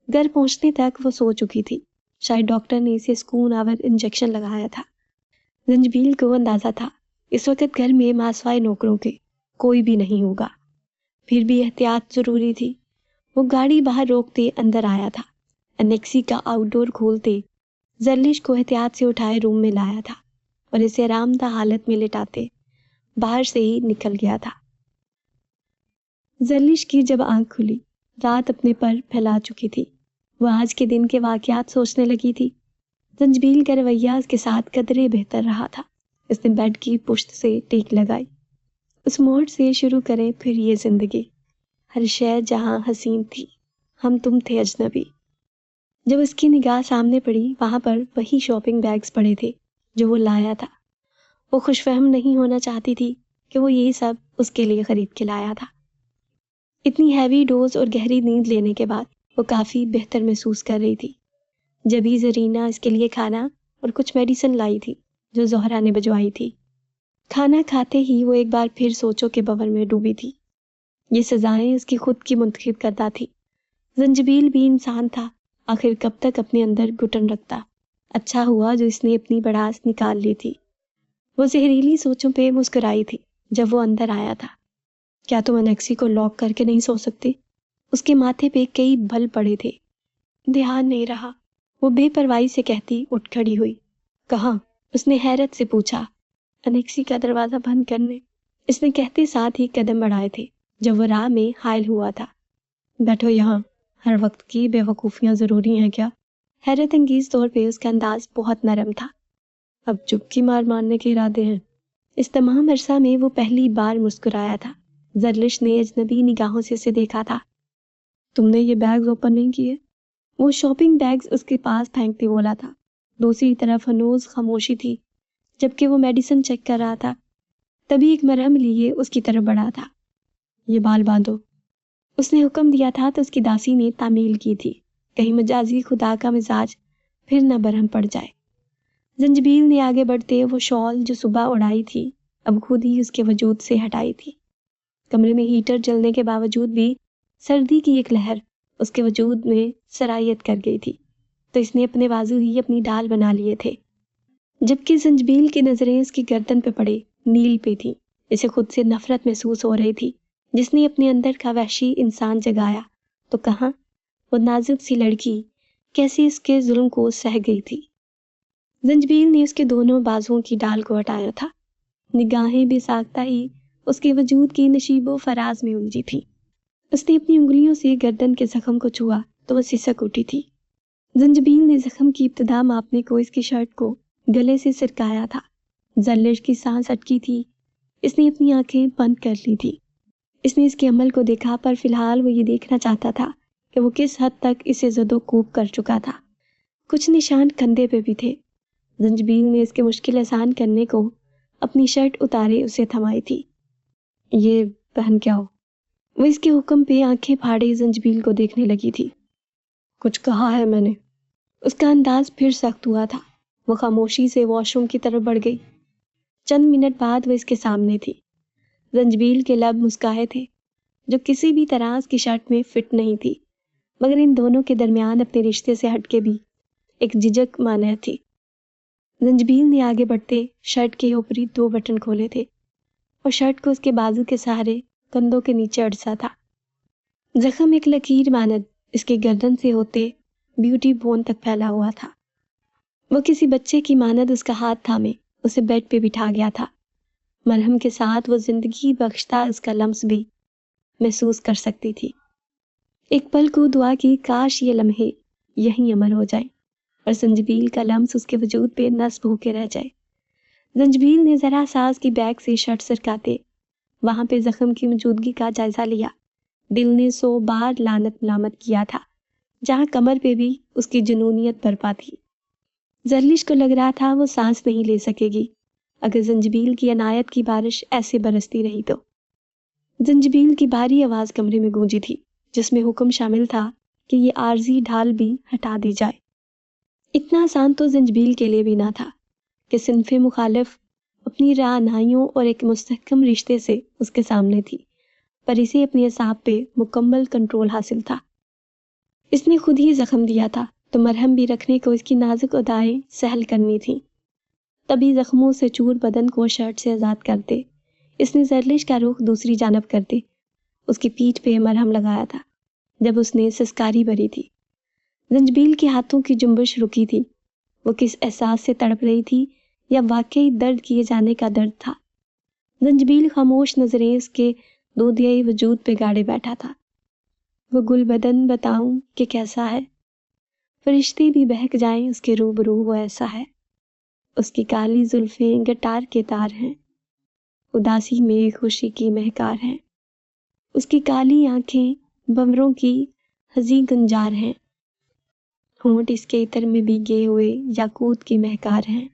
घर पहुंचने तक वो सो चुकी थी। शायद डॉक्टर ने इसे सुकून आवर इंजेक्शन लगाया था। जंजबील को अंदाज़ा था इस वक्त घर में मासवाए नौकरों के कोई भी नहीं होगा, फिर भी एहतियात ज़रूरी थी। वो गाड़ी बाहर रोकते अंदर आया था। अनेक्सी का आउटडोर खोलते ज़रलिश को एहतियात से उठाए रूम में लाया था और इसे आरामदा हालत में लिटाते बाहर से ही निकल गया था। ज़रलिश की जब आंख खुली, रात अपने पर फैला चुकी थी। वह आज के दिन के वाक़यात सोचने लगी थी। जंजबील का रवैया उसके साथ कदरे बेहतर रहा था। इसने बेड की पुश्त से टेक लगाई। उस मोड़ से शुरू करें फिर ये ज़िंदगी। हर शय जहाँ हसीन थी, हम तुम थे अजनबी। जब उसकी निगाह सामने पड़ी, वहाँ पर वही शॉपिंग बैग्स पड़े थे जो वो लाया था। वो खुशफहम नहीं होना चाहती थी कि वो ये सब उसके लिए खरीद के लाया था। इतनी हैवी डोज और गहरी नींद लेने के बाद वो काफ़ी बेहतर महसूस कर रही थी। जब ही ज़रीना इसके लिए खाना और कुछ मेडिसिन लाई थी जो ज़ोहरा ने भिजवाई थी। खाना खाते ही वो एक बार फिर सोचों के बवर में डूबी थी। ये सज़ाएं उसकी खुद की मुंतखब करता थी। जंजबील भी इंसान था, आखिर कब तक अपने अंदर घुटन रखता। अच्छा हुआ जो इसने अपनी भड़ास निकाल ली थी। वो जहरीली सोचों पे मुस्कुराई थी जब वो अंदर आया था। क्या तुम अनेक्सी को लॉक करके नहीं सो सकती? उसके माथे पे कई बल पड़े थे। ध्यान नहीं रहा, वो बेपरवाही से कहती उठ खड़ी हुई। कहाँ? उसने हैरत से पूछा। अनेक्सी का दरवाज़ा बंद करने, इसने कहते साथ ही कदम बढ़ाए थे जब वो राह में हायल हुआ था। बैठो यहाँ, हर वक्त की बेवकूफ़ियाँ ज़रूरी हैं क्या? हैरत अंगीज़ तौर पे उसका अंदाज बहुत नरम था। अब चुपकी मार मारने के इरादे हैं। इस तमाम अरसा में वो पहली बार मुस्कुराया था। ज़रलिश ने अजनबी निगाहों से उसे देखा था। तुमने ये बैग्स ओपन नहीं किए? वो शॉपिंग बैग्स उसके पास फेंकते बोला था। दूसरी तरफ हनूज खामोशी थी जबकि वो मेडिसिन चेक कर रहा था। तभी एक मरहम लिए उसकी तरफ बढ़ा था। ये बाल बांधो, उसने हुक्म दिया था तो उसकी दासी ने तामील की थी, कहीं मजाजी खुदा का मिजाज फिर न बरहम पड़ जाए। जंजबील ने आगे बढ़ते वो शॉल जो सुबह उड़ाई थी अब खुद ही उसके वजूद से हटाई थी। कमरे में हीटर जलने के बावजूद भी सर्दी की एक लहर उसके वजूद में सरायत कर गई थी। तो इसने अपने बाजू ही अपनी ढाल बना लिए थे, जबकि जंजबील की नजरें उसकी गर्दन पे पड़े नील पे थी। इसे खुद से नफरत महसूस हो रही थी, जिसने अपने अंदर का वहशी इंसान जगाया तो कहाँ वो नाजुक सी लड़की कैसे इसके जुल्म को सह गई थी। जंजबील ने उसके दोनों बाजुओं की डाल को हटाया था। निगाहें बेसाख्ता ही उसके वजूद की नशीबो फराज में उलझी थी। उसने अपनी उंगलियों से गर्दन के जख्म को छुआ तो वह सिसक उठी थी। जंजबील ने जख्म की इब्तिदा मापने को इसकी शर्ट को गले से सिरकाया था। जल्लिश की सांस अटकी थी। इसने अपनी आंखें बंद कर ली थी। इसने इसके अमल को देखा, पर फिलहाल वो ये देखना चाहता था कि वो किस हद तक इसे ज़दोकोब कर चुका था। कुछ निशान कंधे पे भी थे। जंजबील ने इसके मुश्किल आसान करने को अपनी शर्ट उतारे उसे थमाई थी। ये पहन क्या हो? वो इसके हुक्म पे आंखें फाड़े जंजबील को देखने लगी थी। कुछ कहा है मैंने? उसका अंदाज फिर सख्त हुआ था। वो खामोशी से वॉशरूम की तरफ बढ़ गई। चंद मिनट बाद वो इसके सामने थी। जंजबील के लब मुस्काए थे, जो किसी भी तरह उसकी शर्ट में फिट नहीं थी, मगर इन दोनों के दरमियान अपने रिश्ते से हटके भी एक झिझक माने थी। जंजबील ने आगे बढ़ते शर्ट के ऊपरी 2 बटन खोले थे और शर्ट को उसके बाजू के सहारे कंधों के नीचे अड़सा था। जख्म एक लकीर मानद इसके गर्दन से होते ब्यूटी बोन तक फैला हुआ था। वो किसी बच्चे की मानद उसका हाथ थामे उसे बेड पे बिठा गया था। मरहम के साथ वो जिंदगी बख्शता उसका लम्स भी महसूस कर सकती थी। एक पल को दुआ की काश ये लम्हे यहीं अमर हो जाए और जंजबील का लम्स उसके वजूद पे नस्ब होके रह जाए। जंजबील ने जरा सास की बैग से शर्ट सरकाते वहां पे जख्म की मौजूदगी का जायजा लिया। दिल ने 100 बार लानत मलामत किया था, जहां कमर पे भी उसकी जुनूनियत बरपा थी। जर्लिश को लग रहा था वो सांस नहीं ले सकेगी अगर जंजबील की अनायत की बारिश ऐसे बरसती रही तो। जंजबील की भारी आवाज कमरे में गूंजी थी, जिसमें हुक्म शामिल था कि ये आर्जी ढाल भी हटा दी जाए। इतना आसान तो जंजबील के लिए भी ना था कि सिनफे मुखालिफ अपनी राहनाइयों और एक मुस्तहकम रिश्ते से उसके सामने थी, पर इसे अपने असाब पे मुकम्मल कंट्रोल हासिल था। इसने खुद ही जख्म दिया था तो मरहम भी रखने को इसकी नाजुक अदाएं सहल करनी थी। तभी जख्मों से चूर बदन को शर्ट से आज़ाद करते इसने जर्लिश का रुख दूसरी जानब करते उसकी पीठ पे मरहम लगाया था। जब उसने सिसकारी भरी थी, जंजबील के हाथों की जुम्बिश रुकी थी। वो किस एहसास से तड़प रही थी या वाकई दर्द किए जाने का दर्द था। जंजबील खामोश नजरें उसके दूधियाई वजूद पे गाड़े बैठा था। वो गुलबदन बताऊं कि कैसा है, फरिश्ते भी बहक जाएं उसके रूबरू वो ऐसा है। उसकी काली जुल्फें गिटार के तार हैं, उदासी में खुशी की महकार हैं। उसकी काली आंखें बमरों की हजी गुंजार हैं। होंठ इसके इतर में भीगे हुए याकूत की महकार हैं।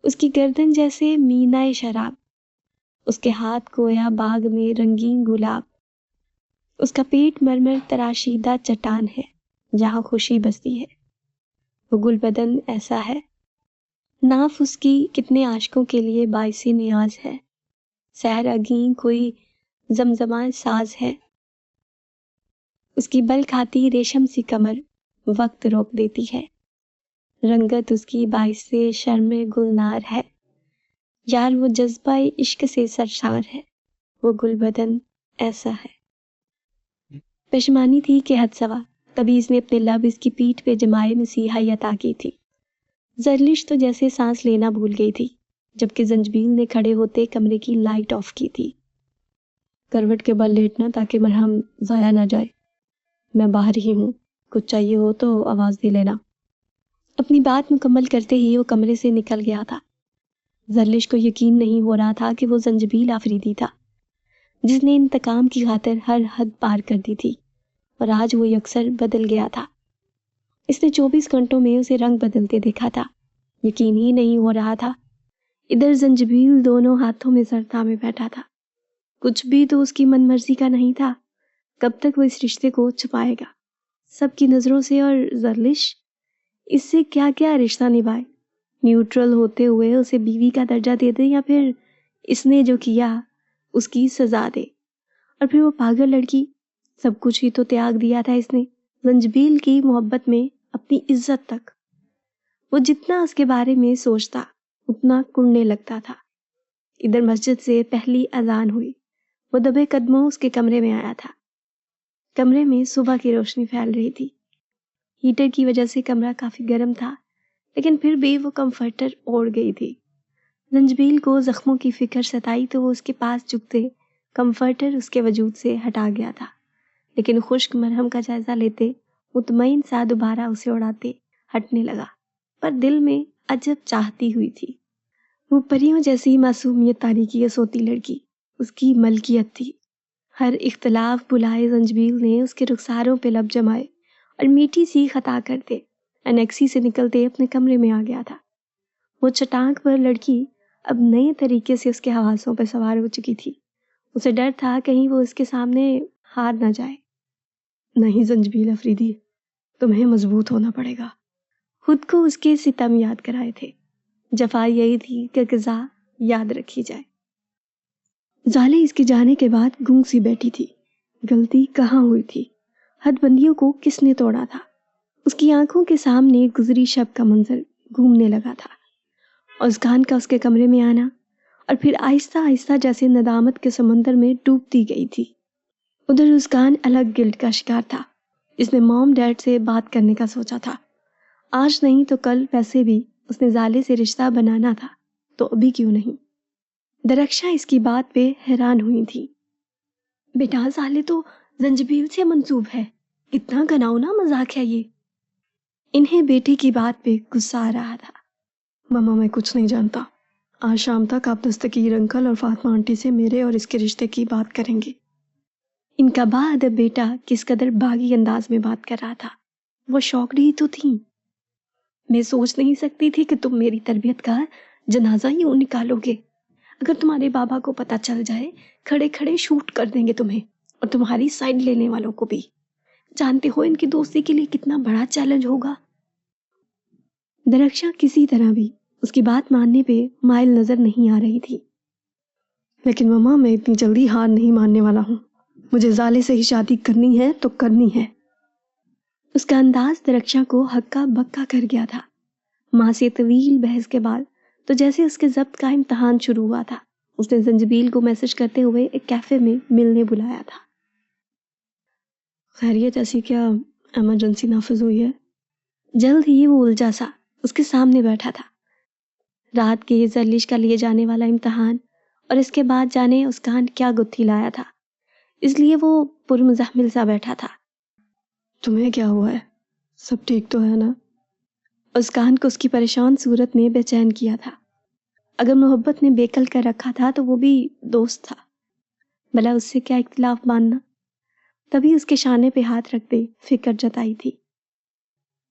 उसकी गर्दन जैसे मीनाए शराब, उसके हाथ गोया बाग में रंगीन गुलाब। उसका पेट मरमर तराशीदा चट्टान है जहाँ खुशी बसती है। वो गुलबदन ऐसा है। नाफ उसकी कितने आशिकों के लिए बाइसी नियाज है। सहर अगी कोई जमजमा साज है। उसकी बल खाती रेशम सी कमर वक्त रोक देती है। रंगत उसकी बाइसे शर्मे गुलनार है। यार वो जज्बा इश्क से सरशार है। वो गुलबदन ऐसा है। पेशमानी थी कि हद सवा, तभी इसने अपने लब इसकी पीठ पे जमाए नसीहा अता की थी। जर्लिश तो जैसे सांस लेना भूल गई थी, जबकि जंजबील ने खड़े होते कमरे की लाइट ऑफ की थी। करवट के बल लेटना ताकि मरहम ज़ाया ना जाए। मैं बाहर ही हूँ, कुछ चाहिए हो तो आवाज़ दे लेना। अपनी बात मुकम्मल करते ही वो कमरे से निकल गया था। जर्लिश को यकीन नहीं हो रहा था कि वो जंजबील आफरीदी था, जिसने इंतकाम की खातिर हर हद पार कर दी थी, और आज वो यकसर बदल गया था। इसने 24 घंटों में उसे रंग बदलते देखा था। यकीन ही नहीं हो रहा था। इधर जंजबील दोनों हाथों में सर थामे बैठा था। कुछ भी तो उसकी मनमर्जी का नहीं था। कब तक वो इस रिश्ते को छुपाएगा सबकी नजरों से? और जर्लिश इससे क्या क्या रिश्ता निभाए? न्यूट्रल होते हुए उसे बीवी का दर्जा दे दे, या फिर इसने जो किया उसकी सजा दे? और फिर वो पागल लड़की, सब कुछ ही तो त्याग दिया था इसने जंजबील की मोहब्बत में اپنی عزت تک۔ وہ جتنا اس کے بارے میں سوچتا اتنا کڑنے لگتا تھا۔ ادھر مسجد سے پہلی اذان ہوئی، وہ دبے قدموں اس کے کمرے میں آیا تھا۔ کمرے میں صبح کی روشنی پھیل رہی تھی۔ ہیٹر کی وجہ سے کمرہ کافی گرم تھا، لیکن پھر بھی وہ کمفرٹر اوڑھ گئی تھی۔ زنجبیل کو زخموں کی فکر ستائی تو وہ اس کے پاس جھکتے کمفرٹر اس کے وجود سے ہٹا گیا تھا، لیکن خشک مرہم کا جائزہ لیتے مطمئن سا دوبارہ اسے اڑاتے ہٹنے لگا، پر دل میں عجب چاہتی ہوئی تھی۔ وہ پریوں جیسی معصومیت تاریکی سوتی لڑکی اس کی ملکیت تھی۔ ہر اختلاف بلائے زنجبیل نے اس کے رخساروں پہ لب جمائے اور میٹھی سی خطا کرتے انیکسی سے نکلتے اپنے کمرے میں آ گیا تھا۔ وہ چٹانک پر لڑکی اب نئے طریقے سے اس کے حواسوں پہ سوار ہو چکی تھی۔ اسے ڈر تھا کہیں وہ اس کے سامنے ہار نہ جائے۔ نہیں زنجبیل افریدی، تمہیں مضبوط ہونا پڑے گا۔ خود کو اس کے ستم یاد کرائے تھے۔ جفا یہی تھی کہ قضا یاد رکھی جائے۔ زالے اس کے جانے کے بعد گونگ سی بیٹھی تھی۔ غلطی کہاں ہوئی تھی؟ حد بندیوں کو کس نے توڑا تھا؟ اس کی آنکھوں کے سامنے گزری شب کا منظر گھومنے لگا تھا۔ ازکان کا اس کے کمرے میں آنا اور پھر آہستہ آہستہ جیسے ندامت کے سمندر میں ڈوبتی گئی تھی۔ ادھر ازکان الگ گلٹ کا شکار تھا۔ اس نے موم ڈیڈ سے بات کرنے کا سوچا تھا۔ آج نہیں تو کل، ویسے بھی اس نے زالے سے رشتہ بنانا تھا، تو ابھی کیوں نہیں؟ درخشاں اس کی بات پہ حیران ہوئی تھی۔ بیٹا زالے تو زنجبیل سے منسوب ہے، کتنا گناؤنا مذاق ہے یہ۔ انہیں بیٹے کی بات پہ غصہ آ رہا تھا۔ ماما میں کچھ نہیں جانتا۔ آج شام تک آپ دستگیر انکل اور فاطمہ آنٹی سے میرے اور اس کے رشتے کی بات کریں گے۔ ان کا باادب بیٹا کس قدر باغی انداز میں بات کر رہا تھا۔ وہ شوقڈ ہی تو تھیں۔ میں سوچ نہیں سکتی تھی کہ تم میری تربیت کا جنازہ یوں نکالو گے۔ اگر تمہارے بابا کو پتہ چل جائے، کھڑے کھڑے شوٹ کر دیں گے تمہیں اور تمہاری سائڈ لینے والوں کو بھی۔ جانتے ہو ان کی دوستی کے لیے کتنا بڑا چیلنج ہوگا۔ درخشاں کسی طرح بھی اس کی بات ماننے پہ مائل نظر نہیں آ رہی تھی۔ لیکن ماما میں اتنی جلدی ہار نہیں ماننے والا ہوں۔ مجھے زالے سے ہی شادی کرنی ہے تو کرنی ہے۔ اس کا انداز درخشاں کو ہکا بکا کر گیا تھا۔ ماں سے طویل بحث کے بعد تو جیسے اس کے ضبط کا امتحان شروع ہوا تھا، اس نے زنجبیل کو میسج کرتے ہوئے ایک کیفے میں ملنے بلایا تھا۔ خیریت ایسی کیا ایمرجنسی نافذ ہوئی ہے؟ جلد ہی وہ الجھا سا اس کے سامنے بیٹھا تھا۔ رات کے زرلش کا لیے جانے والا امتحان اور اس کے بعد جانے ازکان کیا گتھی لایا تھا، اس لیے وہ پرمزاحمل سا بیٹھا تھا۔ تمہیں کیا ہوا ہے؟ سب ٹھیک تو ہے نا؟ ازکان کو اس کی پریشان صورت نے بے چین کیا تھا۔ اگر محبت نے بیکل کر رکھا تھا تو وہ بھی دوست تھا، بھلا اس سے کیا اختلاف ماننا۔ تبھی اس کے شانے پہ ہاتھ رکھ دے فکر جتائی تھی۔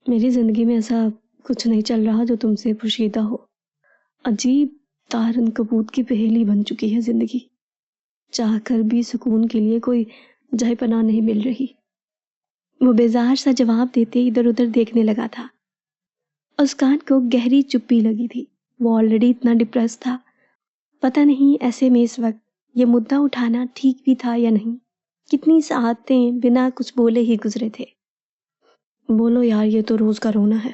میری زندگی میں ایسا کچھ نہیں چل رہا جو تم سے پوشیدہ ہو۔ عجیب تارن کبوت کی پہیلی بن چکی ہے زندگی۔ چاہ کر بھی سکون کے لیے کوئی جائے پناہ نہیں مل رہی۔ وہ بیزار سا جواب دیتے ادھر ادھر دیکھنے لگا تھا۔ ازکان کو گہری چپی لگی تھی۔ وہ آلریڈی اتنا ڈپریس تھا، پتہ نہیں ایسے میں اس وقت یہ مدعا اٹھانا ٹھیک بھی تھا یا نہیں۔ کتنی ساعتیں بنا کچھ بولے ہی گزرے تھے۔ بولو یار، یہ تو روز کا رونا ہے۔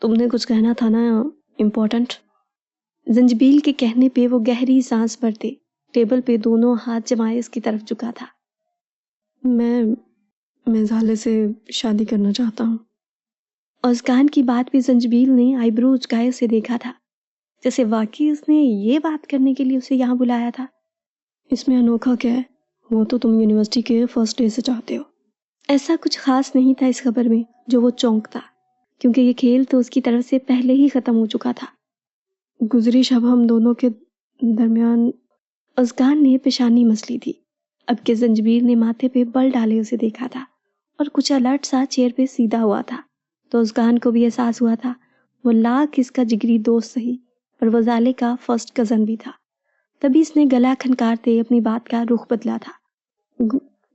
تم نے کچھ کہنا تھا نا امپورٹنٹ؟ زنجبیل کے کہنے پہ وہ گہری سانس بھرتے ٹیبل پہ دونوں ہاتھ جمائے اس کی طرف جھکا تھا۔ میں زالے سے شادی کرنا چاہتا ہوں۔ ازکان کی بات پہ زنجبیل نے آئی برو اچکائے اسے دیکھا تھا، جیسے واقعی اس نے یہ بات کرنے کے لیے اسے یہاں بلایا تھا۔ اس میں انوکھا کیا ہے؟ وہ تو تم یونیورسٹی کے فرسٹ ڈے سے چاہتے ہو۔ ایسا کچھ خاص نہیں تھا اس خبر میں جو وہ چونکتا، کیونکہ یہ کھیل تو اس کی طرف سے پہلے ہی ختم ہو چکا تھا۔ گزری شب ہم دونوں کے درمیان ازکان نے پیشانی مسلی تھی۔ اب کے زنجبیل نے ماتھے پہ بل ڈالے اسے دیکھا تھا اور کچھ الرٹ سا چیئر پہ سیدھا ہوا تھا، تو ازکان کو بھی احساس ہوا تھا وہ لاکھ اس کا جگری دوست سہی پر وہ زالے کا فرسٹ کزن بھی تھا۔ تبھی اس نے گلا کھنکارتے اپنی بات کا رخ بدلا تھا۔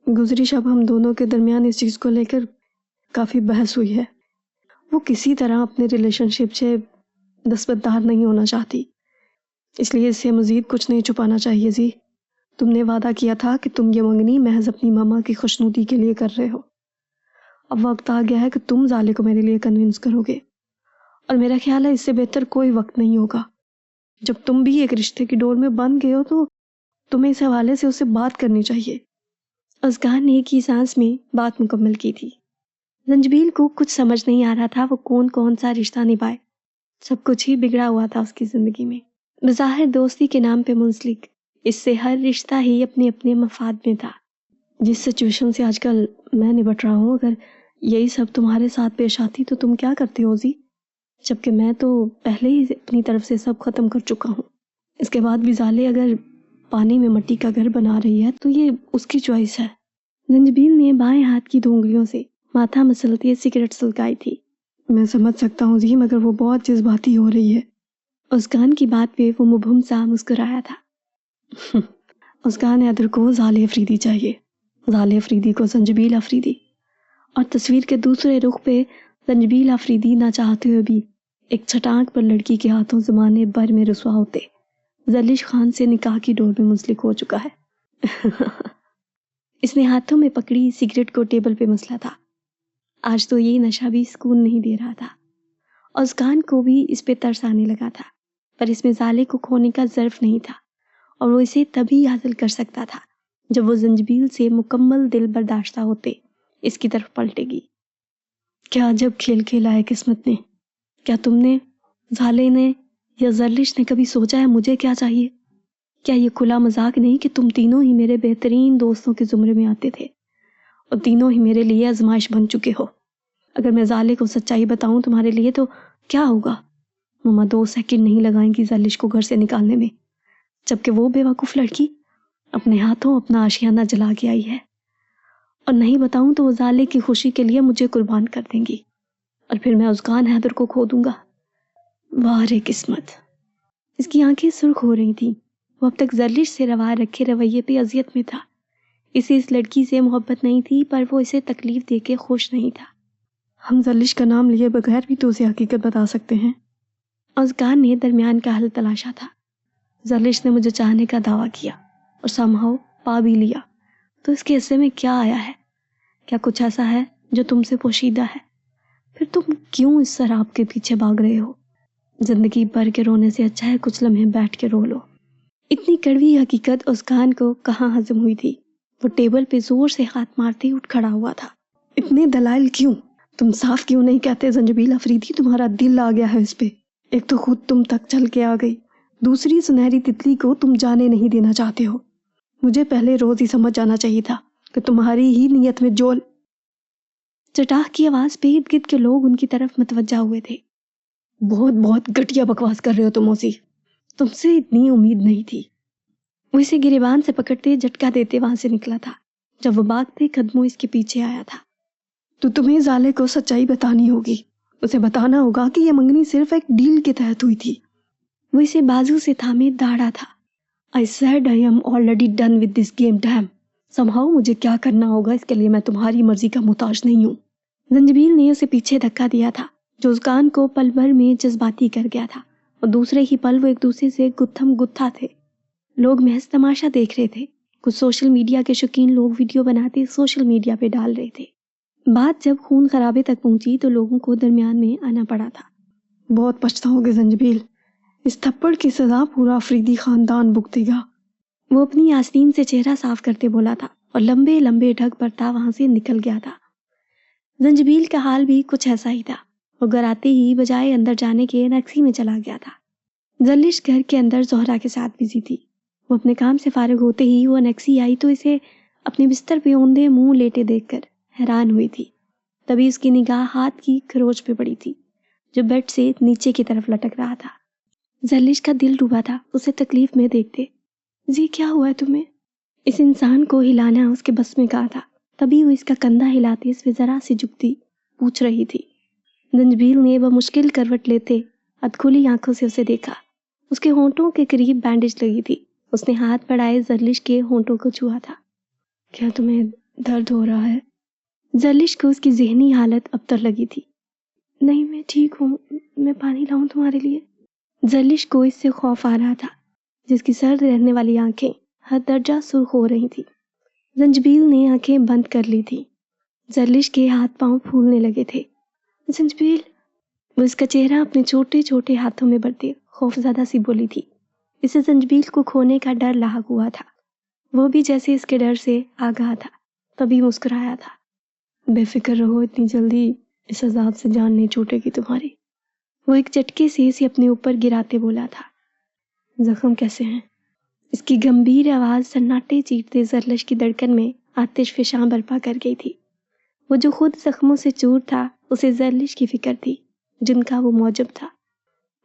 گزری شب ہم دونوں کے درمیان اس چیز کو لے کر کافی بحث ہوئی ہے۔ وہ کسی طرح اپنے ریلیشن شپ سے دستبردار نہیں ہونا چاہتی، اس لیے اس سے مزید کچھ نہیں چھپانا چاہیے۔ جی، تم نے وعدہ کیا تھا کہ تم یہ منگنی محض اپنی ماما کی خوشنودی کے لیے کر رہے ہو، اب وقت آ گیا ہے کہ تم زالے کو میرے لیے کنونس کرو گے، اور میرا خیال ہے اس سے بہتر کوئی وقت نہیں ہوگا۔ جب تم بھی ایک رشتے کی ڈور میں بند گئے ہو تو تمہیں اس حوالے سے اس سے بات کرنی چاہیے۔ ازگان نے ایک ہی سانس میں بات مکمل کی تھی۔ زنجبیل کو کچھ سمجھ نہیں آ رہا تھا وہ کون سا رشتہ نبھائے، سب کچھ ہی بگڑا ہوا تھا اس کی زندگی میں، بظاہر دوستی کے نام پہ منسلک، اس سے ہر رشتہ ہی اپنے اپنے مفاد میں تھا۔ جس سچویشن سے آج کل میں نبٹ رہا ہوں، اگر یہی سب تمہارے ساتھ پیش آتی تو تم کیا کرتے ہو زی؟ جبکہ میں تو پہلے ہی اپنی طرف سے سب ختم کر چکا ہوں۔ اس کے بعد بھی زالے اگر پانی میں مٹی کا گھر بنا رہی ہے تو یہ اس کی چوائس ہے۔ زنجبیل نے بائیں ہاتھ کی دھونگلیوں سے ماتھا مسلتے سگریٹ سلگائی تھی۔ میں سمجھ سکتا ہوں زی، مگر وہ بہت جذباتی ہو رہی ہے۔ ازگان کی بات پہ وہ مبہم سا مسکرایا تھا۔ ازگان حیدر کو زالے افریدی چاہیے، زالے افریدی کو زنجبیل افریدی، اور تصویر کے دوسرے رخ پہ زنجبیل افریدی نہ چاہتے ہوئے بھی ایک چھٹانک پر لڑکی کے ہاتھوں زمانے بھر میں رسوا ہوتے زرلش خان سے نکاح کی ڈور میں منسلک ہو چکا ہے۔ اس نے ہاتھوں میں پکڑی سگریٹ کو ٹیبل پہ مسلا تھا۔ آج تو یہ نشہ بھی سکون نہیں دے رہا تھا۔ ازگان کو بھی اس پہ ترس آنے لگا تھا، پر اس میں زالے کو کھونے کا ظرف نہیں تھا، اور وہ اسے تبھی حاصل کر سکتا تھا جب وہ زنجبیل سے مکمل دل برداشتہ ہوتے اس کی طرف پلٹے گی۔ کیا عجب کھیل کھیلا ہے قسمت نے! کیا تم نے، زالے نے یا زرلش نے کبھی سوچا ہے مجھے کیا چاہیے؟ کیا یہ کھلا مذاق نہیں کہ تم تینوں ہی میرے بہترین دوستوں کے زمرے میں آتے تھے اور تینوں ہی میرے لیے آزمائش بن چکے ہو؟ اگر میں زالے کو سچائی بتاؤں تمہارے لیے تو کیا ہوگا؟ ماما 2 سیکنڈ نہیں لگائیں گی زرلش کو گھر سے نکالنے میں، جبکہ وہ بے وقوف لڑکی اپنے ہاتھوں اپنا آشیانہ جلا کے آئی ہے، اور نہیں بتاؤں تو وہ زالے کی خوشی کے لیے مجھے قربان کر دیں گی، اور پھر میں ازگان حیدر کو کھو دوں گا۔ واہ رے قسمت! اس کی آنکھیں سرخ ہو رہی تھیں۔ وہ اب تک زرلش سے روا رکھے رویے پہ اذیت میں تھا۔ اسے اس لڑکی سے محبت نہیں تھی، پر وہ اسے تکلیف دے کے خوش نہیں تھا۔ ہم زرلش کا نام لیے بغیر بھی تو اسے حقیقت بتا سکتے ہیں۔ ازگان نے درمیان کا حل تلاشا تھا۔ زرلش نے مجھے چاہنے کا دعویٰ کیا اور سمہاؤ پا بھی لیا، تو اس کے حصے میں کیا آیا ہے؟ کیا کچھ ایسا ہے جو تم سے پوشیدہ ہے؟ پھر تم کیوں اس سراب کے پیچھے بھاگ رہے ہو؟ زندگی بھر کے رونے سے اچھا ہے کچھ لمحے بیٹھ کے رو لو۔ اتنی کڑوی حقیقت ازگان کو کہاں ہضم ہوئی تھی۔ وہ ٹیبل پہ زور سے ہاتھ مارتے اٹھ کھڑا ہوا تھا۔ اتنے دلائل کیوں؟ تم صاف کیوں نہیں کہتے زنجبیل افریدی تمہارا دل آ گیا ہے اس پہ؟ ایک تو خود تم تک چل کے آ گئی، دوسری سنہری تتلی کو تم جانے نہیں دینا چاہتے ہو۔ مجھے پہلے روز ہی سمجھ جانا چاہیے تھا کہ تمہاری ہی نیت میں جو چٹاخ کی آواز پہ ارد گرد کے لوگ ان کی طرف متوجہ ہوئے تھے۔ بہت گھٹیا بکواس کر رہے ہو تم اوسی، تم سے اتنی امید نہیں تھی۔ وہ اسے گریبان سے پکڑتے جھٹکا دیتے وہاں سے نکلا تھا جب وہ بھاگتے قدموں اس کے پیچھے آیا تھا۔ تو تمہیں زالے کو سچائی بتانی ہوگی، اسے بتانا ہوگا کہ یہ منگنی صرف ایک ڈیل کے تحت ہوئی تھی۔ وہ اسے بازو سے تھامے داڑا تھا۔ I said I am already done with this game, damn! سمہاؤ مجھے کیا کرنا ہوگا اس کے لیے میں تمہاری مرضی کا محتاج نہیں ہوں۔ زنجبیل نے اسے پیچھے دھکا دیا تھا جو ازگان کو پل بھر میں جذباتی کر گیا تھا، اور دوسرے ہی پل وہ ایک دوسرے سے گتھم گتھا تھے۔ لوگ محض تماشا دیکھ رہے تھے۔ کچھ سوشل میڈیا کے شوقین لوگ ویڈیو بناتے سوشل میڈیا پہ ڈال رہے تھے۔ بات جب خون خرابے تک پہنچی تو لوگوں کو درمیان میں آنا پڑا تھا۔ بہت پچھتاؤ گے زنجبیل، اس تھپڑ کی سزا پورا افریدی خاندان بھگتے گا۔ وہ اپنی آستین سے چہرہ صاف کرتے بولا تھا اور لمبے لمبے ڈھگ برتا وہاں سے نکل گیا تھا۔ زنجبیل کا حال بھی کچھ ایسا ہی تھا۔ وہ گھر آتے ہی بجائے اندر جانے کے نیکسی میں چلا گیا تھا۔ زرلش گھر کے اندر زہرا کے ساتھ بزی تھی۔ وہ اپنے کام سے فارغ ہوتے ہی وہ نیکسی آئی تو اسے اپنے بستر پہ اوندے منہ لیٹے دیکھ کر حیران ہوئی تھی۔ تبھی اس کی نگاہ ہاتھ کی کھروچ پہ پڑی تھی جو بیڈ سے نیچے کی طرف لٹک رہا تھا۔ زرلش کا دل ڈوبا تھا اسے تکلیف میں دیکھتے۔ جی کیا ہوا ہے تمہیں؟ اس انسان کو ہلانا اس کے بس میں کہا تھا۔ تبھی وہ اس کا کندھا ہلاتے اس پہ ذرا سی جھکتی پوچھ رہی تھی۔ زنجبیل نے بمشکل کروٹ لیتے ادکھلی آنکھوں سے اسے دیکھا۔ اس کے ہونٹوں کے قریب بینڈیج لگی تھی۔ اس نے ہاتھ بڑھائے زرلش کے ہونٹوں کو چھوا تھا۔ کیا تمہیں درد ہو رہا ہے؟ زرلش کو اس کی ذہنی حالت ابتر لگی تھی۔ نہیں میں ٹھیک ہوں، میں پانی لاؤں تمہارے لیے؟ زرلش کو اس سے خوف آ رہا تھا جس کی سرد رہنے والی آنکھیں حد درجہ سرخ ہو رہی تھی۔ زنجبیل نے آنکھیں بند کر لی تھی۔ जरलिश के हाथ पांव फूलने लगे थे। संजबील, वो इसका चेहरा अपने छोटे छोटे हाथों में भरते खौफज़दा सी बोली थी। इसे संजबील को खोने का डर लाहक हुआ था। वो भी जैसे इसके डर से आगाह था, तभी मुस्कुराया था। बेफिक्र रहो, इतनी जल्दी इस अजाब से जान नहीं छूटेगी तुम्हारी। वो एक झटके से इसे अपने ऊपर गिराते बोला था। जख्म कैसे हैं? इसकी गंभीर आवाज़ सन्नाटे चीरते जरलिश की धड़कन में आतिश फिशां बर्पा कर गई थी। वो जो खुद जख्मों से चूर था, उसे जरलिश की फिक्र थी जिनका वो मौजब था।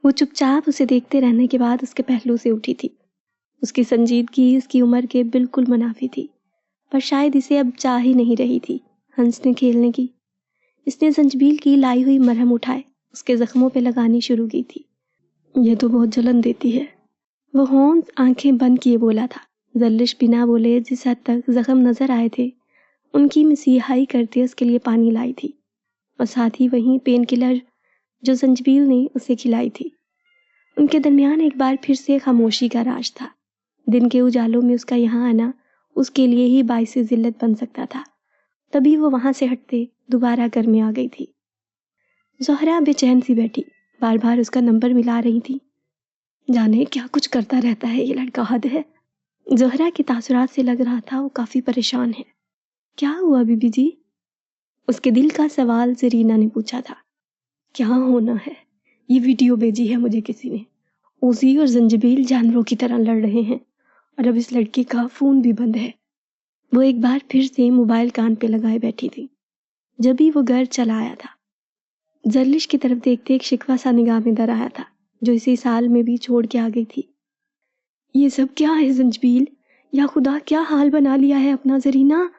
वो चुपचाप उसे देखते रहने के बाद उसके पहलू से उठी थी। उसकी संजीदगी उसकी उम्र के बिल्कुल मुनाफी थी, पर शायद इसे अब चाह ही नहीं रही थी हंसने खेलने की। इसने संजबील की लाई हुई मरहम उठाए उसके जख्मों पे लगानी शुरू की थी। ये तो बहुत जलन देती है, वो होंस आंखें बंद किए बोला था। जरलिश बिना बोले जिस हद तक जख्म नजर आए थे उनकी मसीहाई करते उसके लिए पानी लाई थी, और साथ ही वहीं पेन किलर जो संजबील ने उसे खिलाई थी। उनके दरमियान एक बार फिर से खामोशी का राज था। दिन के उजालों में उसका यहाँ आना उसके लिए ही बाइस जिल्लत बन सकता था। तभी वो वहां से हटते दोबारा घर में आ गई थी। ज़ोहरा बेचैन सी बैठी बार बार उसका नंबर मिला रही थी। जाने क्या कुछ करता रहता है ये लड़का, हद है। ज़ोहरा के तासुरात से लग रहा था वो काफी परेशान है। क्या हुआ बीबी जी? उसके दिल का सवाल जरीना ने पूछा था। क्या होना है, ये वीडियो भेजी है मुझे किसी ने। ओजी और जंजबील जानवरों की तरह लड़ रहे हैं और अब इस लड़के का फोन भी बंद है। वो एक बार फिर से मोबाइल कान पे लगाए बैठी थी। जब भी वो घर चला आया था, जरलिश की तरफ देखते एक शिकवा सा निगाह में दर आया था जो इसी साल में भी छोड़ के आ गई थी। ये सब क्या है जंजबील? या खुदा, क्या हाल बना लिया है अपना जरीना?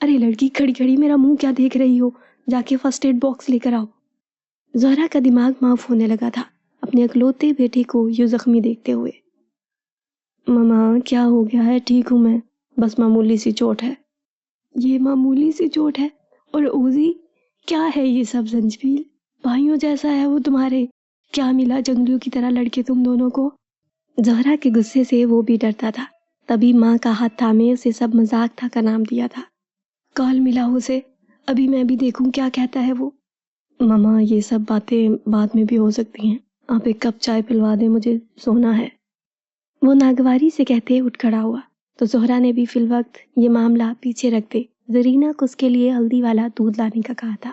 अरे लड़की, खड़ी खड़ी मेरा मुंह क्या देख रही हो? जाके फर्स्ट एड बॉक्स लेकर आओ। ज़ोहरा का दिमाग माफ होने लगा था अपने अकलौते बेटे को यूं जख्मी देखते हुए। ममा क्या हो गया है? ठीक हूँ मैं, बस मामूली सी चोट है। ये मामूली सी चोट है? और ओजी क्या है ये सब जंजबील? भाइयों जैसा है वो तुम्हारे, क्या मिला जंगलियों की तरह लड़के तुम दोनों को? ज़ोहरा के गुस्से से वो भी डरता था, तभी माँ का हाथ थामे उसे सब मजाक था का नाम दिया था। कॉल मिला उसे, अभी मैं भी देखूं क्या कहता है वो। ममा ये सब बातें बाद में भी हो सकती हैं, आप एक कप चाय पिलवा दें, मुझे सोना है। वो नागवारी से कहते उठ खड़ा हुआ तो ज़ोहरा ने भी फिल वक्त ये मामला पीछे रखते जरीना को उसके लिए हल्दी वाला दूध लाने का कहा था।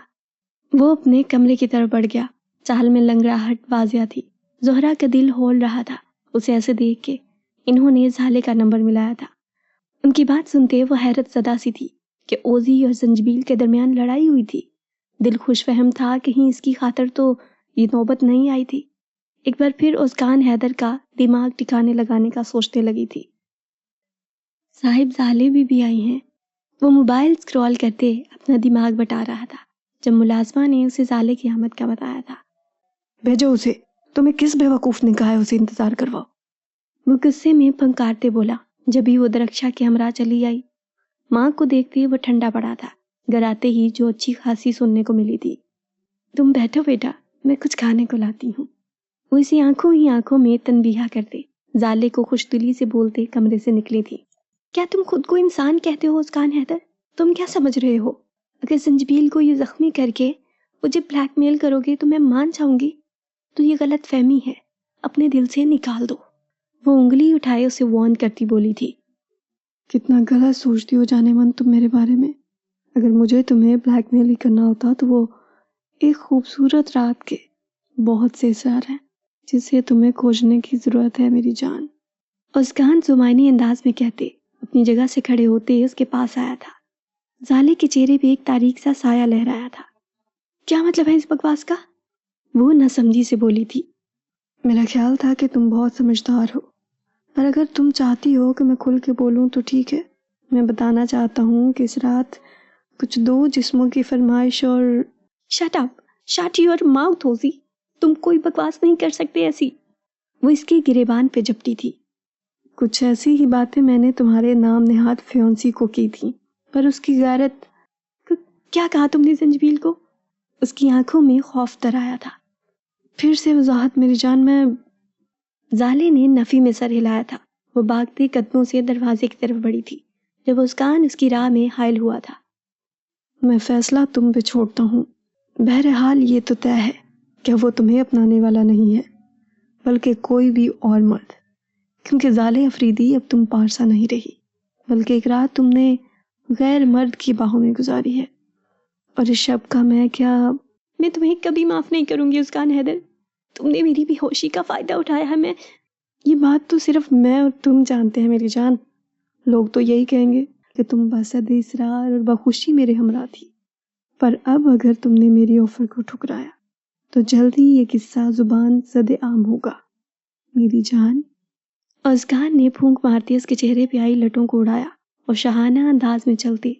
वो अपने कमरे की तरफ बढ़ गया। चाल में लंगड़ाहट वाजिया थी। ज़ोहरा का दिल होल रहा था उसे ऐसे देख के। इन्होंने झाले का नंबर मिलाया था। उनकी बात सुनते वो हैरत ज़दा सी थी कि ओजी और जंजबील के दरमियान लड़ाई हुई थी। दिल खुशफहम था कहीं इसकी खातर तो ये नौबत नहीं आई थी। एक बार फिर उस्कान हैदर का दिमाग टिकाने लगाने का सोचने लगी थी। साहिब ज़ाले भी आई हैं। वो मोबाइल स्क्रॉल करते अपना दिमाग बटा रहा था जब मुलाजमा ने उसे ज़ाले की आमद का बताया था। भेजो उसे, तुम्हें किस बेवकूफ़ ने कहा है उसे इंतज़ार करवाओ। वो गुस्से में फंकारते बोला जब ही वो दरक्षा के हमरा चली आई। माँ को देखते वो ठंडा पड़ा था घर आते ही जो अच्छी खासी सुनने को मिली थी। तुम बैठो बेटा, मैं कुछ खाने को लाती हूँ। वो इसी आंखों ही आंखों में तनबीहा करते ज़ाले को खुशदिली से बोलते कमरे से निकली थी। क्या तुम खुद को इंसान कहते हो उस्कान हैदर? तुम क्या समझ रहे हो? अगर संजबील को ये जख्मी करके मुझे ब्लैकमेल करोगे तो मैं मान जाऊंगी। तो ये गलत फहमी है, अपने दिल से निकाल दो। वो उंगली उठाए उसे वार्न करती बोली थी। कितना गलत सोचती हो जाने मन तुम मेरे बारे में। अगर मुझे तुम्हें ब्लैकमेल ही करना होता तो वो एक खूबसूरत रात के बहुत से इशार हैं जिसे तुम्हें खोजने की जरूरत है मेरी जान। उस्कान जुमानी अंदाज में कहते अपनी जगह से खड़े होते उसके पास आया था। ज़ाले के चेहरे पे एक तारीक सा साया लहराया था। क्या मतलब है इस बकवास का? वो नासमझी से बोली थी। मेरा ख्याल था कि तुम बहुत समझदार हो, पर अगर तुम चाहती हो कि मैं खुल के बोलूं तो ठीक है। मैं बताना चाहता हूँ कि इस रात कुछ दो जिस्मों की फरमाइश और shut up, shut your mouth ओजी, तुम कोई बकवास नहीं कर सकते ऐसी। वो इसके गिरेबान पे झपटी थी। कुछ ऐसी ही बातें मैंने तुम्हारे नाम नेहाद फ्योंसी को की थी, पर उसकी गैरत। क्या कहा तुमने संजबील को? उसकी आंखों में खौफ दराया था। फिर से वजाहत मेरी जान। मैं ज़ाले ने नफी में सर हिलाया था। वो भागते कदमों से दरवाजे की तरफ बढ़ी थी जब उस्कान उसकी राह में हायल हुआ था। میں فیصلہ تم پہ چھوڑتا ہوں. بہرحال یہ تو طے ہے کہ وہ تمہیں اپنانے والا نہیں ہے بلکہ کوئی بھی اور مرد، کیونکہ زالے افریدی اب تم پارسا نہیں رہی بلکہ ایک رات تم نے غیر مرد کی باہوں میں گزاری ہے. اور اس شب کا میں تمہیں کبھی معاف نہیں کروں گی اسکان حیدر. تم نے میری بے ہوشی کا فائدہ اٹھایا ہے. یہ بات تو صرف میں اور تم جانتے ہیں میری جان. لوگ تو یہی کہیں گے کہ تم بصد اصرار اور بخوشی میرے ہمراہ تھی، پر اب اگر تم نے میری آفر کو ٹھکرایا تو جلد ہی یہ قصہ زبان زد عام ہوگا میری جان. ازگان نے پھونک مارتے اس کے چہرے پہ آئی لٹوں کو اڑایا اور شاہانہ انداز میں چلتے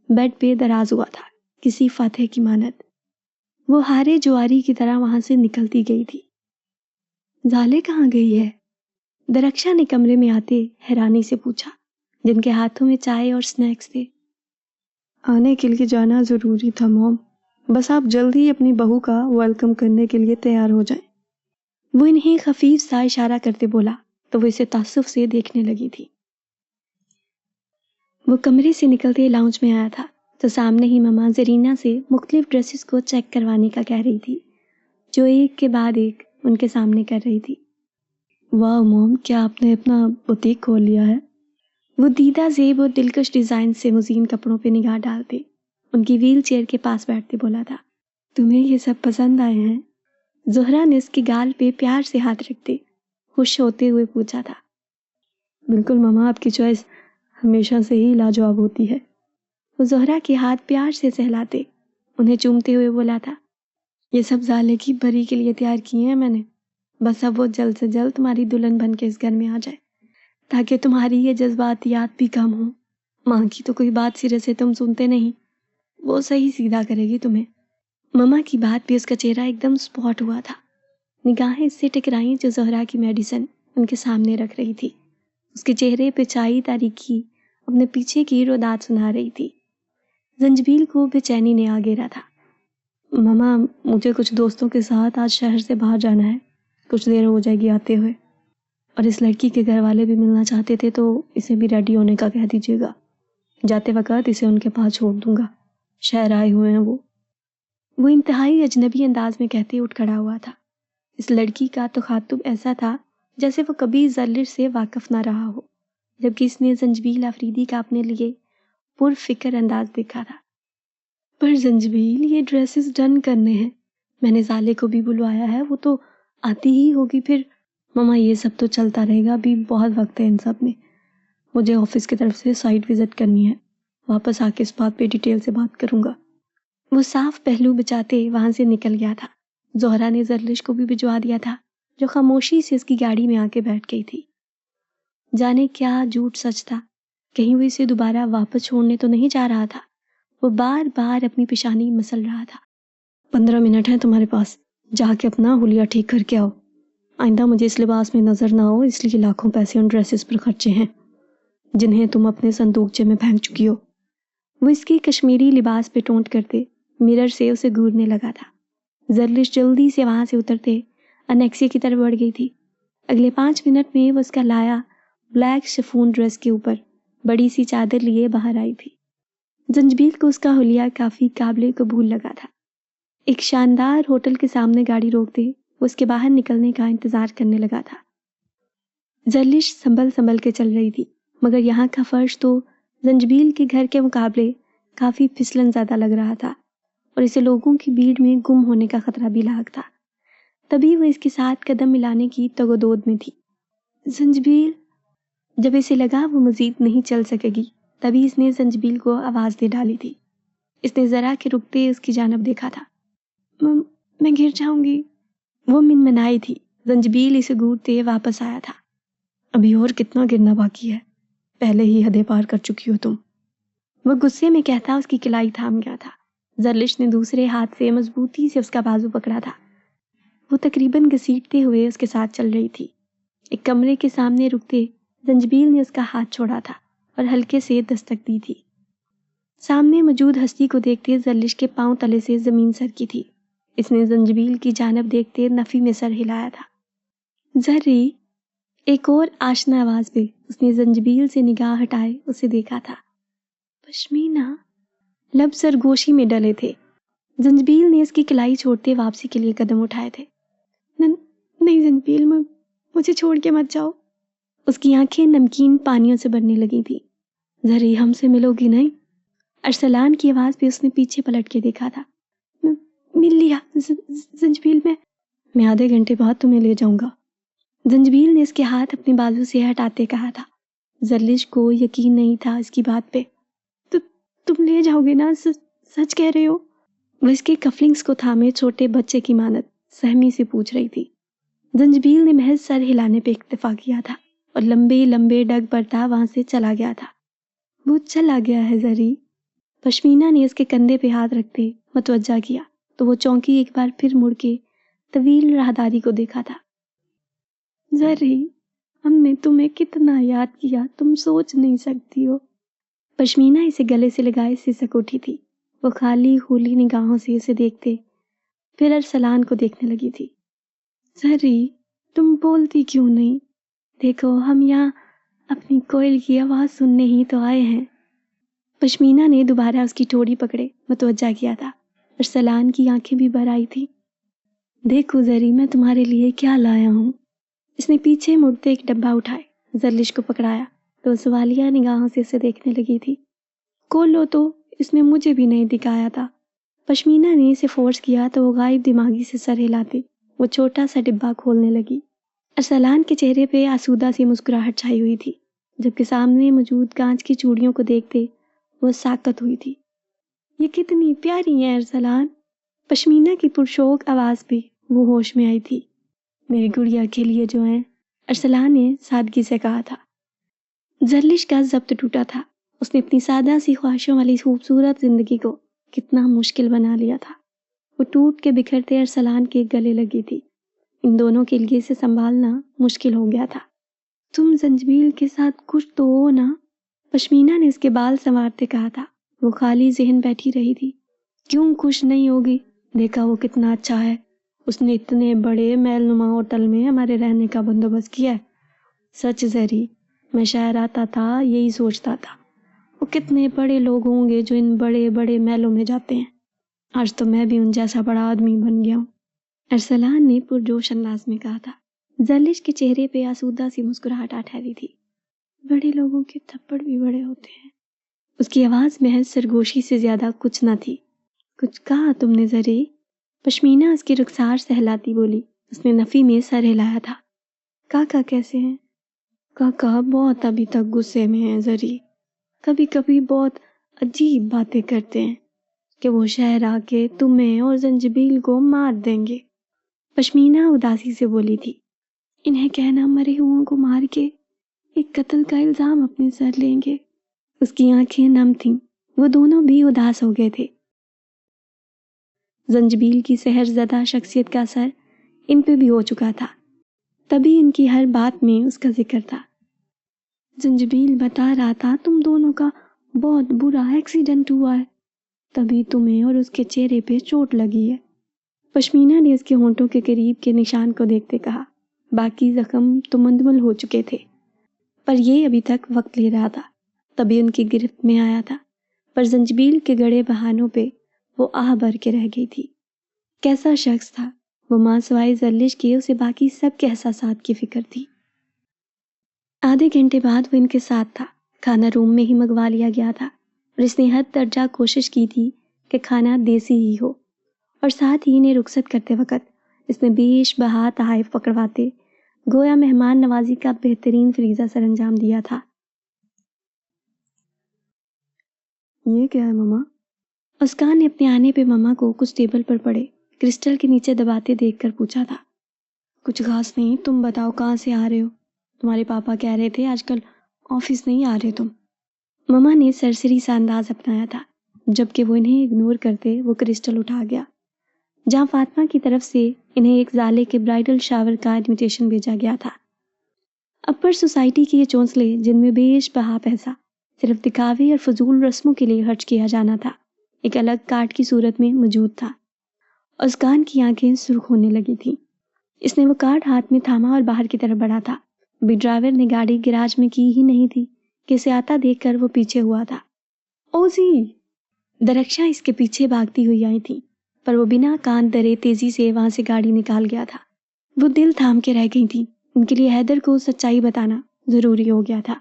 بیڈ پہ دراز ہوا تھا کسی فاتح کی مانند. وہ ہارے جواری کی طرح وہاں سے نکلتی گئی تھی. زالے کہاں گئی ہے؟ درخشا نے کمرے میں آتے حیرانی سے پوچھا، جن کے ہاتھوں میں چائے اور سنیکس تھے. آنے کے لیے جانا ضروری تھا موم، بس آپ جلد ہی اپنی بہو کا ویلکم کرنے کے لیے تیار ہو جائیں. وہ انہیں خفیف سا اشارہ کرتے بولا تو وہ اسے تعصب سے دیکھنے لگی تھی. وہ کمرے سے نکلتے لاؤنج میں آیا تھا تو سامنے ہی ماما زرینہ سے مختلف ڈریسز کو چیک کروانے کا کہہ رہی تھی، جو ایک کے بعد ایک ان کے سامنے کر رہی تھی. واہ موم، کیا آپ نے اپنا بوتیک کھول لیا ہے؟ وہ دیدہ زیب اور دلکش ڈیزائن سے مزین کپڑوں پہ نگاہ ڈالتے ان کی ویل چیئر کے پاس بیٹھتے بولا تھا. تمہیں یہ سب پسند آئے ہیں؟ زہرا نے اس کے گال پہ پیار سے ہاتھ رکھتے خوش ہوتے ہوئے پوچھا تھا. بالکل ماما، آپ کی چوائس ہمیشہ سے ہی لاجواب ہوتی ہے. وہ زہرا کے ہاتھ پیار سے سہلاتے انہیں چومتے ہوئے بولا تھا. یہ سب زالے کی بری کے لیے تیار کیے ہیں میں نے، بس اب وہ جلد سے جلد تمہاری دلہن بن کے اس گھر میں آ جائے تاکہ تمہاری یہ جذباتیات بھی کم ہوں. ماں کی تو کوئی بات سرے سے تم سنتے نہیں، وہ صحیح سیدھا کرے گی تمہیں. ماما کی بات پہ اس کا چہرہ ایک دم سپاٹ ہوا تھا. نگاہیں اس سے ٹکرائیں جو زہرا کی میڈیسن ان کے سامنے رکھ رہی تھی. اس کے چہرے پہ چھائی تاریکی اپنے پیچھے کی رودات سنا رہی تھی. زنجبیل کو بے چینی نے آ گھیرا تھا. ماما، مجھے کچھ دوستوں کے ساتھ آج شہر سے باہر جانا ہے، کچھ دیر ہو جائے گی آتے ہوئے، اور اس لڑکی کے گھر والے بھی ملنا چاہتے تھے تو اسے بھی ریڈی ہونے کا کہہ دیجیے گا. جاتے وقت اسے ان کے پاس چھوڑ دوں گا، شہر آئے ہوئے ہیں وہ انتہائی اجنبی انداز میں کہتے اٹھ کھڑا ہوا تھا. اس لڑکی کا تخاطب ایسا تھا جیسے وہ کبھی زرلش سے واقف نہ رہا ہو، جبکہ اس نے زنجبیل آفریدی کا اپنے لیے پر فکر انداز دیکھا تھا. پر زنجبیل، یہ ڈریسز ڈن کرنے ہیں، میں نے زالے کو بھی بلوایا ہے، وہ تو آتی ہی ہوگی. پھر ماما یہ سب تو چلتا رہے گا، ابھی بہت وقت ہے ان سب میں. مجھے آفس کی طرف سے سائٹ وزٹ کرنی ہے، واپس آ کے اس بات پہ ڈیٹیل سے بات کروں گا. وہ صاف پہلو بچاتے وہاں سے نکل گیا تھا. زہرا نے زرلش کو بھی بھجوا دیا تھا جو خاموشی سے اس کی گاڑی میں آ کے بیٹھ گئی تھی. جانے کیا جھوٹ سچ تھا، کہیں وہ اسے دوبارہ واپس چھوڑنے تو نہیں جا رہا تھا. وہ بار بار اپنی پیشانی مسل رہا تھا. 15 منٹ ہیں تمہارے پاس، جا کے اپنا حلیہ ٹھیک کر کے آؤ. آئندہ مجھے اس لباس میں نظر نہ ہو، اس لیے لاکھوں پیسے ان ڈریسز پر خرچے ہیں جنہیں تم اپنے صندوقچے میں پھینک چکی ہو. وہ اس کی کشمیری لباس پہ ٹونٹ کرتے مرر سے اسے گورنے لگا تھا. زرلش جلدی سے وہاں سے اترتے انیکسیا کی طرف بڑھ گئی تھی. اگلے 5 منٹ میں وہ اس کا لایا بلیک شفون ڈریس کے اوپر بڑی سی چادر لیے باہر آئی تھی. زنجبیل کو اس کا حلیہ کافی قابل قبول لگا تھا. ایک شاندار ہوٹل کے سامنے گاڑی روکتے وہ اس کے باہر نکلنے کا انتظار کرنے لگا تھا. زرلش سنبھل کے چل رہی تھی، مگر یہاں کا فرش تو زنجبیل کے گھر کے مقابلے کافی پھسلن زیادہ لگ رہا تھا اور اسے لوگوں کی بھیڑ میں گم ہونے کا خطرہ بھی لاحق تھا. تبھی وہ اس کے ساتھ قدم ملانے کی تگودود میں تھی. زنجبیل، جب اسے لگا وہ مزید نہیں چل سکے گی تبھی اس نے زنجبیل کو آواز دے ڈالی تھی. اس نے ذرا کے رکتے اس کی جانب دیکھا تھا. میں گر جاؤں گی، وہ منمنائی تھی. زنجبیل اسے گھورتے واپس آیا تھا. ابھی اور کتنا گرنا باقی ہے، پہلے ہی حدیں پار کر چکی ہو تم. وہ غصے میں کہتا اس کی کلائی تھام گیا تھا. زرلش نے دوسرے ہاتھ سے مضبوطی سے اس کا بازو پکڑا تھا. وہ تقریباً گھسیٹتے ہوئے اس کے ساتھ چل رہی تھی. ایک کمرے کے سامنے رکتے زنجبیل نے اس کا ہاتھ چھوڑا تھا اور ہلکے سے دستک دی تھی. سامنے موجود ہستی کو دیکھتے زرلش کے پاؤں تلے سے زمین سرکی تھی. اس نے زنجبیل کی جانب دیکھتے نفی میں سر ہلایا تھا. زرری، ایک اور آشنا آواز پہ اس نے زنجبیل سے نگاہ ہٹائے اسے دیکھا تھا. پشمینہ، लब सरगोशी में डले थे। जंजबील ने उसकी कलाई छोड़ते वापसी के लिए कदम उठाए थे। नहीं जंजबील, मुझे छोड़ के मत जाओ। उसकी आंखें नमकीन पानियों से भरने लगी थी। जरी हमसे मिलोगी नहीं? अरसलान की आवाज पे उसने पीछे पलट के देखा था। मिल लिया जंजबील, मैं आधे घंटे बाद तुम्हें ले जाऊंगा। जंजबील ने उसके हाथ अपने बाजू से हटाते कहा था। जरलिश को यकीन नहीं था इसकी बात पे। तो तुम ले जाओगे ना? सच कह रहे हो? वो इसके कफलिंग्स को थामे छोटे बच्चे की मानत सहमी से पूछ रही थी। जंजबील ने महज सर हिलाने पे इक्तफा किया था और लंबे लंबे डग पड़ता वहां से चला गया था। वो चला गया है जरी। पश्मीना ने उसके कंधे पे हाथ रखते मतवज्जा किया तो वो चौंकी एक बार फिर मुड़ के तवील राहदारी को देखा था। जरी, हमने तुम्हें कितना याद किया, तुम सोच नहीं सकती हो। पश्मीना इसे गले से लगाए सिसक उठी थी। वो खाली होली निगाहों से उसे देखते फिर अरसलान को देखने लगी थी। जरी, तुम बोलती क्यों नहीं? देखो, हम यहाँ अपनी कोयल की आवाज सुनने ही तो आए हैं। पश्मीना ने दोबारा उसकी ठोड़ी पकड़े मतवज्जा किया था। अरसलान की आंखें भी भर आई थी। देखो जरी, मैं तुम्हारे लिए क्या लाया हूँ। इसने पीछे मुड़ते एक डब्बा उठाए, जरलिश को पकड़ाया तो सवालिया निगाहों से उसे देखने लगी थी। खोलो तो, इसने मुझे भी नहीं दिखाया था। पश्मीना ने इसे फोर्स किया तो वो गायब दिमागी से सर हिलाती वो छोटा सा डिब्बा खोलने लगी। अरसलान के चेहरे पे आसूदा सी मुस्कुराहट छाई हुई थी, जबकि सामने मौजूद कांच की चूड़ियों को देखते वो साकत हुई थी। ये कितनी प्यारी है अरसलान। पश्मीना की पुरशौक आवाज पे वो होश में आई थी। मेरी गुड़िया के लिए जो है, अरसलान ने सादगी से कहा था। जरलिश का जब्त टूटा था। उसने अपनी सादा सी ख्वाहिशों वाली खूबसूरत जिंदगी को कितना मुश्किल बना लिया था। वो टूट के बिखरते अरसलान के गले लगी थी। इन दोनों के लिए इसे संभालना मुश्किल हो गया था। तुम जंजबील के साथ कुछ तो हो ना? पश्मीना ने उसके बाल संवारते कहा था। वो खाली जहन बैठी रही थी। क्यों खुश नहीं होगी? देखा वो कितना अच्छा है। उसने इतने बड़े महलनुमा होटल में हमारे रहने का बंदोबस्त किया है। सच जरी, मैं शहर आता था यही सोचता था, वो कितने बड़े लोग होंगे जो इन बड़े बड़े महलों में जाते हैं। आज तो मैं भी उन जैसा बड़ा आदमी बन गया हूँ। अरसलान ने पुरजोश अंदाज में कहा था। जरलिश के चेहरे पे आसूदा सी मुस्कुराहट आ ठहरी थी। बड़े लोगों के थप्पड़ भी बड़े होते हैं। उसकी आवाज महज सरगोशी से ज्यादा कुछ न थी। कुछ कहा तुमने जरी? पश्मीना उसकी रुखसार सहलाती बोली। उसने नफी में सर हिलाया था। काका कैसे हैं? काका बहुत अभी तक गुस्से में हैं जरी। कभी कभी बहुत अजीब बातें करते हैं कि वो शहर आके तुम्हें और जंजबील को मार देंगे। पश्मीना उदासी से बोली थी। इन्हें कहना मरे हुओं को मार के एक कत्ल का इल्जाम अपने सर लेंगे। उसकी आंखें नम थीं। वो दोनों भी उदास हो गए थे। जंजबील की सहरज़दा शख्सियत का असर इन पे भी हो चुका था। तभी इनकी हर बात में उसका जिक्र था। जंजबील बता रहा था तुम दोनों का बहुत बुरा एक्सीडेंट हुआ है, तभी तुम्हें और उसके चेहरे पे चोट लगी है। पश्मीना ने उसके होंठों के करीब के निशान को देखते कहा। बाकी जख्म तो मुंदमल हो चुके थे, पर ये अभी तक वक्त ले रहा था। तभी उनकी गिरफ्त में आया था, पर जंजबील के गड़े बहानों पे वो आह भर के रह गई थी। कैसा शख्स था वो! मां सवाए जरलिश के उसे बाकी सब के एहसासात की फिक्र थी। आधे घंटे बाद वो इनके साथ था। खाना रूम में ही मंगवा लिया गया था और इसने हद दर्जा कोशिश की थी कि खाना देसी ही हो, और साथ ही इन्हें रुखसत करते वक्त इसने बेश बहा तहाइफ पकड़वाते गोया मेहमान नवाजी का बेहतरीन फरीजा सरंजाम दिया था। ये क्या है मम्मा? उसकान ने अपने आने पे मम्मा को कुछ टेबल पर पड़े क्रिस्टल के नीचे दबाते देखकर पूछा था। कुछ खास नहीं, तुम बताओ कहाँ से आ रहे हो? तुम्हारे पापा कह रहे थे आजकल ऑफिस नहीं आ रहे तुम। मम्मा ने सरसरी सा अंदाज अपनाया था, जबकि वो इन्हें इग्नोर करते वो क्रिस्टल उठा गया, जहाँ फातिमा की तरफ से इन्हें एक जाले के ब्राइडल शावर का इन्विटेशन भेजा गया था। अपर सोसाइटी के ये चौंसले जिनमें बेश बहा पैसा सिर्फ दिखावे और फजूल रस्मों के लिए खर्च किया जाना था, एक अलग कार्ड की सूरत में मौजूद था। उसकान की आंखें सुर्ख होने लगी थी। इसने वो कार्ड हाथ में थामा और बाहर की तरफ बढ़ा था। अभी ड्राइवर ने गाड़ी गैराज में की ही नहीं थी कि इसे आता देखकर वो पीछे हुआ था। ओजी! दरक्षा इसके पीछे भागती हुई आई थी, पर वो बिना कान धरे तेजी से वहां से गाड़ी निकाल गया था। वो दिल थाम के रह गई थी। उनके लिए हैदर को सच्चाई बताना जरूरी हो गया था,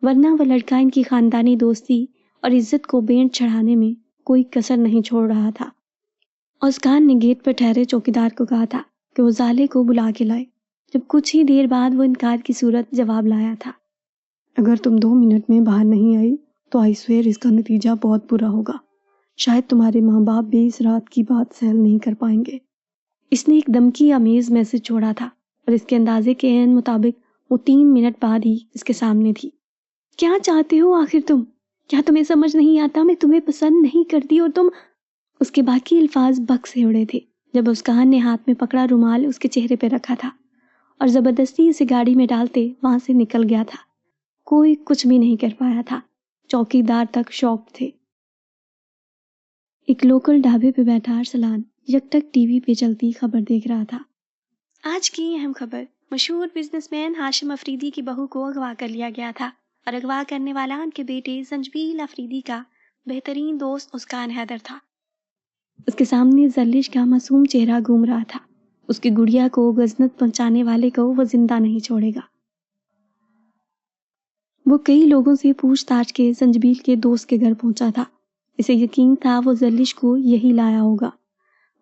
वरना वह लड़का इनकी खानदानी दोस्ती और इज्जत को बेंट चढ़ाने में कोई कसर नहीं छोड़ रहा था। औसकान ने गेट पर ठहरे चौकीदार को कहा था कि वो जाले को बुला के लाए। जब कुछ ही देर बाद वो इनकार की सूरत जवाब लाया था, अगर तुम 2 मिनट में बाहर नहीं आई तो आई स्वेयर इसका नतीजा बहुत बुरा होगा। शायद तुम्हारे माँ बाप भी इस रात की बात सहल नहीं कर पाएंगे। इसने एक धमकी अमेज मैसेज छोड़ा था और इसके अंदाजे के एन मुताबिक वो 3 मिनट बाद ही इसके सामने थी। क्या चाहते हो आखिर तुम? क्या तुम्हें समझ नहीं आता? मैं तुम्हें पसंद नहीं करती और तुम... उसके बाकी अल्फाज बक से उड़े थे जब उसकान ने हाथ में पकड़ा रुमाल उसके चेहरे पर रखा था और जबरदस्ती उसे गाड़ी में डालते वहां से निकल गया था। कोई कुछ भी नहीं कर पाया था। चौकीदार तक शॉक थे। एक लोकल ढाबे पे बैठा अरसलान यकटक टीवी पे चलती खबर देख रहा था। आज की अहम खबर, मशहूर बिजनेसमैन हाशिम अफरीदी की बहू को अगवा कर लिया गया था और अगवा करने वाला उनके बेटे जंजबील अफरीदी का बेहतरीन दोस्त उसकान हैदर था। उसके सामने जलिश का मासूम चेहरा घूम रहा था। उसकी गुड़िया को गजनत पहुंचाने वाले को वो जिंदा नहीं छोड़ेगा। वो कई लोगों से पूछताछ के जंजबील के दोस्त के घर पहुंचा था। इसे यकीन था वो जलिश को यही लाया होगा।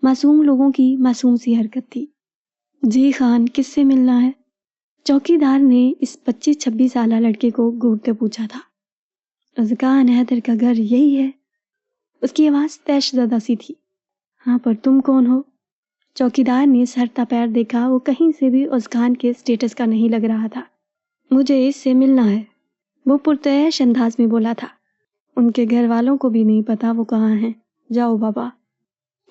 मासूम लोगों की मासूम सी हरकत थी। जी खान, किससे मिलना है? चौकीदार ने इस 25-26 साल लड़के को घूरते पूछा था। उसकान हैदर का घर यही है। उसकी आवाज तैशज़दा सी थी। हाँ, पर तुम कौन हो? चौकीदार ने सरता पैर देखा। वो कहीं से भी उसकान के स्टेटस का नहीं लग रहा था। मुझे इससे मिलना है, वो पुरतैश अंदाज में बोला था। उनके घर वालों को भी नहीं पता वो कहाँ हैं। जाओ बाबा।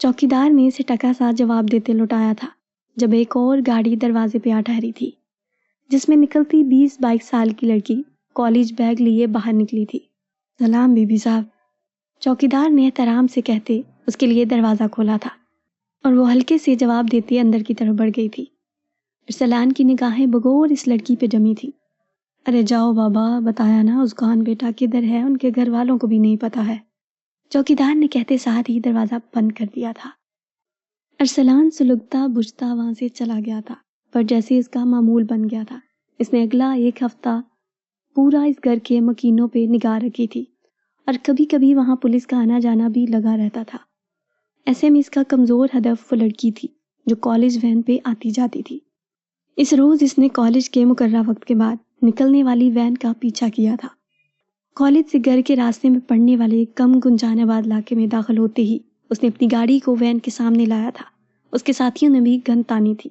चौकीदार ने इसे टका सा जवाब देते लौटाया था जब एक और गाड़ी दरवाजे पे आ ठहरी थी, जिसमें निकलती 20-22 साल की लड़की कॉलेज बैग लिए बाहर निकली थी। सलाम बीबी साहब, चौकीदार ने एहतराम से कहते उसके लिए दरवाज़ा खोला था और वो हल्के से जवाब देते अंदर की तरफ बढ़ गई थी। अरसलान की निगाहें बगौर इस लड़की पे जमी थी। अरे जाओ बाबा, बताया ना उसकान बेटा किधर है, उनके घर वालों को भी नहीं पता है। चौकीदार ने कहते साथ ही दरवाज़ा बंद कर दिया था। अरसलान सुलगता बुझता वहां से चला गया था, पर जैसे इसका मामूल बन गया था, इसने अगला 1 हफ्ता पूरा इस घर के मकीनों पे निगाह रखी थी और कभी कभी वहां पुलिस का आना जाना भी लगा रहता था। ऐसे में इसका कमज़ोर हदफ वो लड़की थी जो कॉलेज वैन पे आती जाती थी। इस रोज़ इसने कॉलेज के मुकर्रा वक्त के बाद निकलने वाली वैन का पीछा किया था। कॉलेज से घर के रास्ते में पड़ने वाले कम गुंजानाबाद इलाके में दाखिल होते ही उसने अपनी गाड़ी को वैन के सामने लाया था। उसके साथियों ने भी गन तानी थी।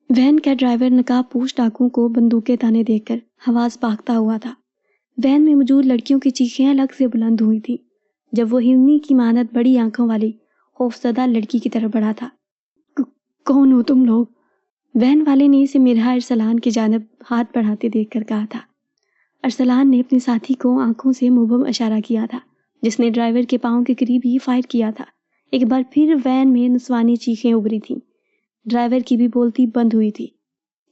वैन का ड्राइवर नकाबपोश डाकुओं को बंदूकें ताने देखकर हवास भागता हुआ था। वैन में मौजूद लड़कियों की चीखें अलग से बुलंद हुई थी जब वो हिरनी की मानत बड़ी आंखों वाली खौफजदा लड़की की तरफ बढ़ा था। कौन हो तुम लोग? वैन वाले ने इसे मिरहा अरसलान की जानब हाथ बढ़ाते देखकर कहा था। अरसलान ने अपने साथी को आंखों से मुबहम इशारा किया था, जिसने ड्राइवर के पांव के करीब ही फायर किया था। एक बार फिर वैन में नस्वानी चीखें उभरी थीं। ड्राइवर की भी बोलती बंद हुई थी।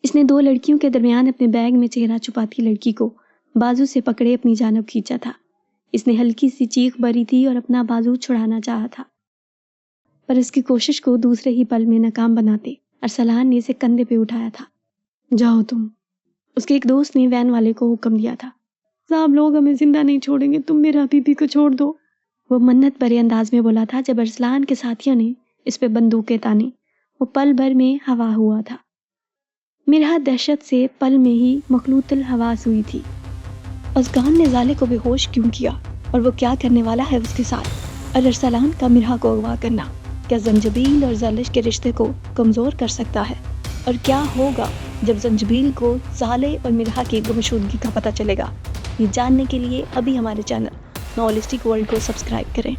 इसने 2 लड़कियों के दरमियान अपने बैग में चेहरा छुपाती लड़की को बाजू से पकड़े अपनी जानब खींचा था। इसने हल्की सी चीख भरी थी और अपना बाजू छुड़ाना चाहा था, पर इसकी कोशिश को दूसरे ही पल में नाकाम बनाते अरसलान ने इसे कंधे पे उठाया था। जाओ तुम। उसके एक दोस्त ने वैन वाले को हुक्म दिया था। साहब, लोग हमें जिंदा नहीं छोड़ेंगे, तुम मेरा बीबी को छोड़ दो, वो मन्नत भरे अंदाज में बोला था। जब अरसलान के साथियों ने इस पे बंदूकें तानी, वो पल भर में हवा हुआ था। मिरहा दहशत से पल में ही मखलूतल हवास हुई थी। उसकान ने जाले को बेहोश क्यों किया और वो क्या करने वाला है उसके साथ? और अरसलान का मिरहा को अगवा करना क्या जंजबील और जालिश के रिश्ते को कमज़ोर कर सकता है? और क्या होगा जब जंजबील को जाले और मिरहा की गुमशुदगी का पता चलेगा? ये जानने के लिए अभी हमारे चैनल नॉलेस्टिक वर्ल्ड को सब्सक्राइब करें।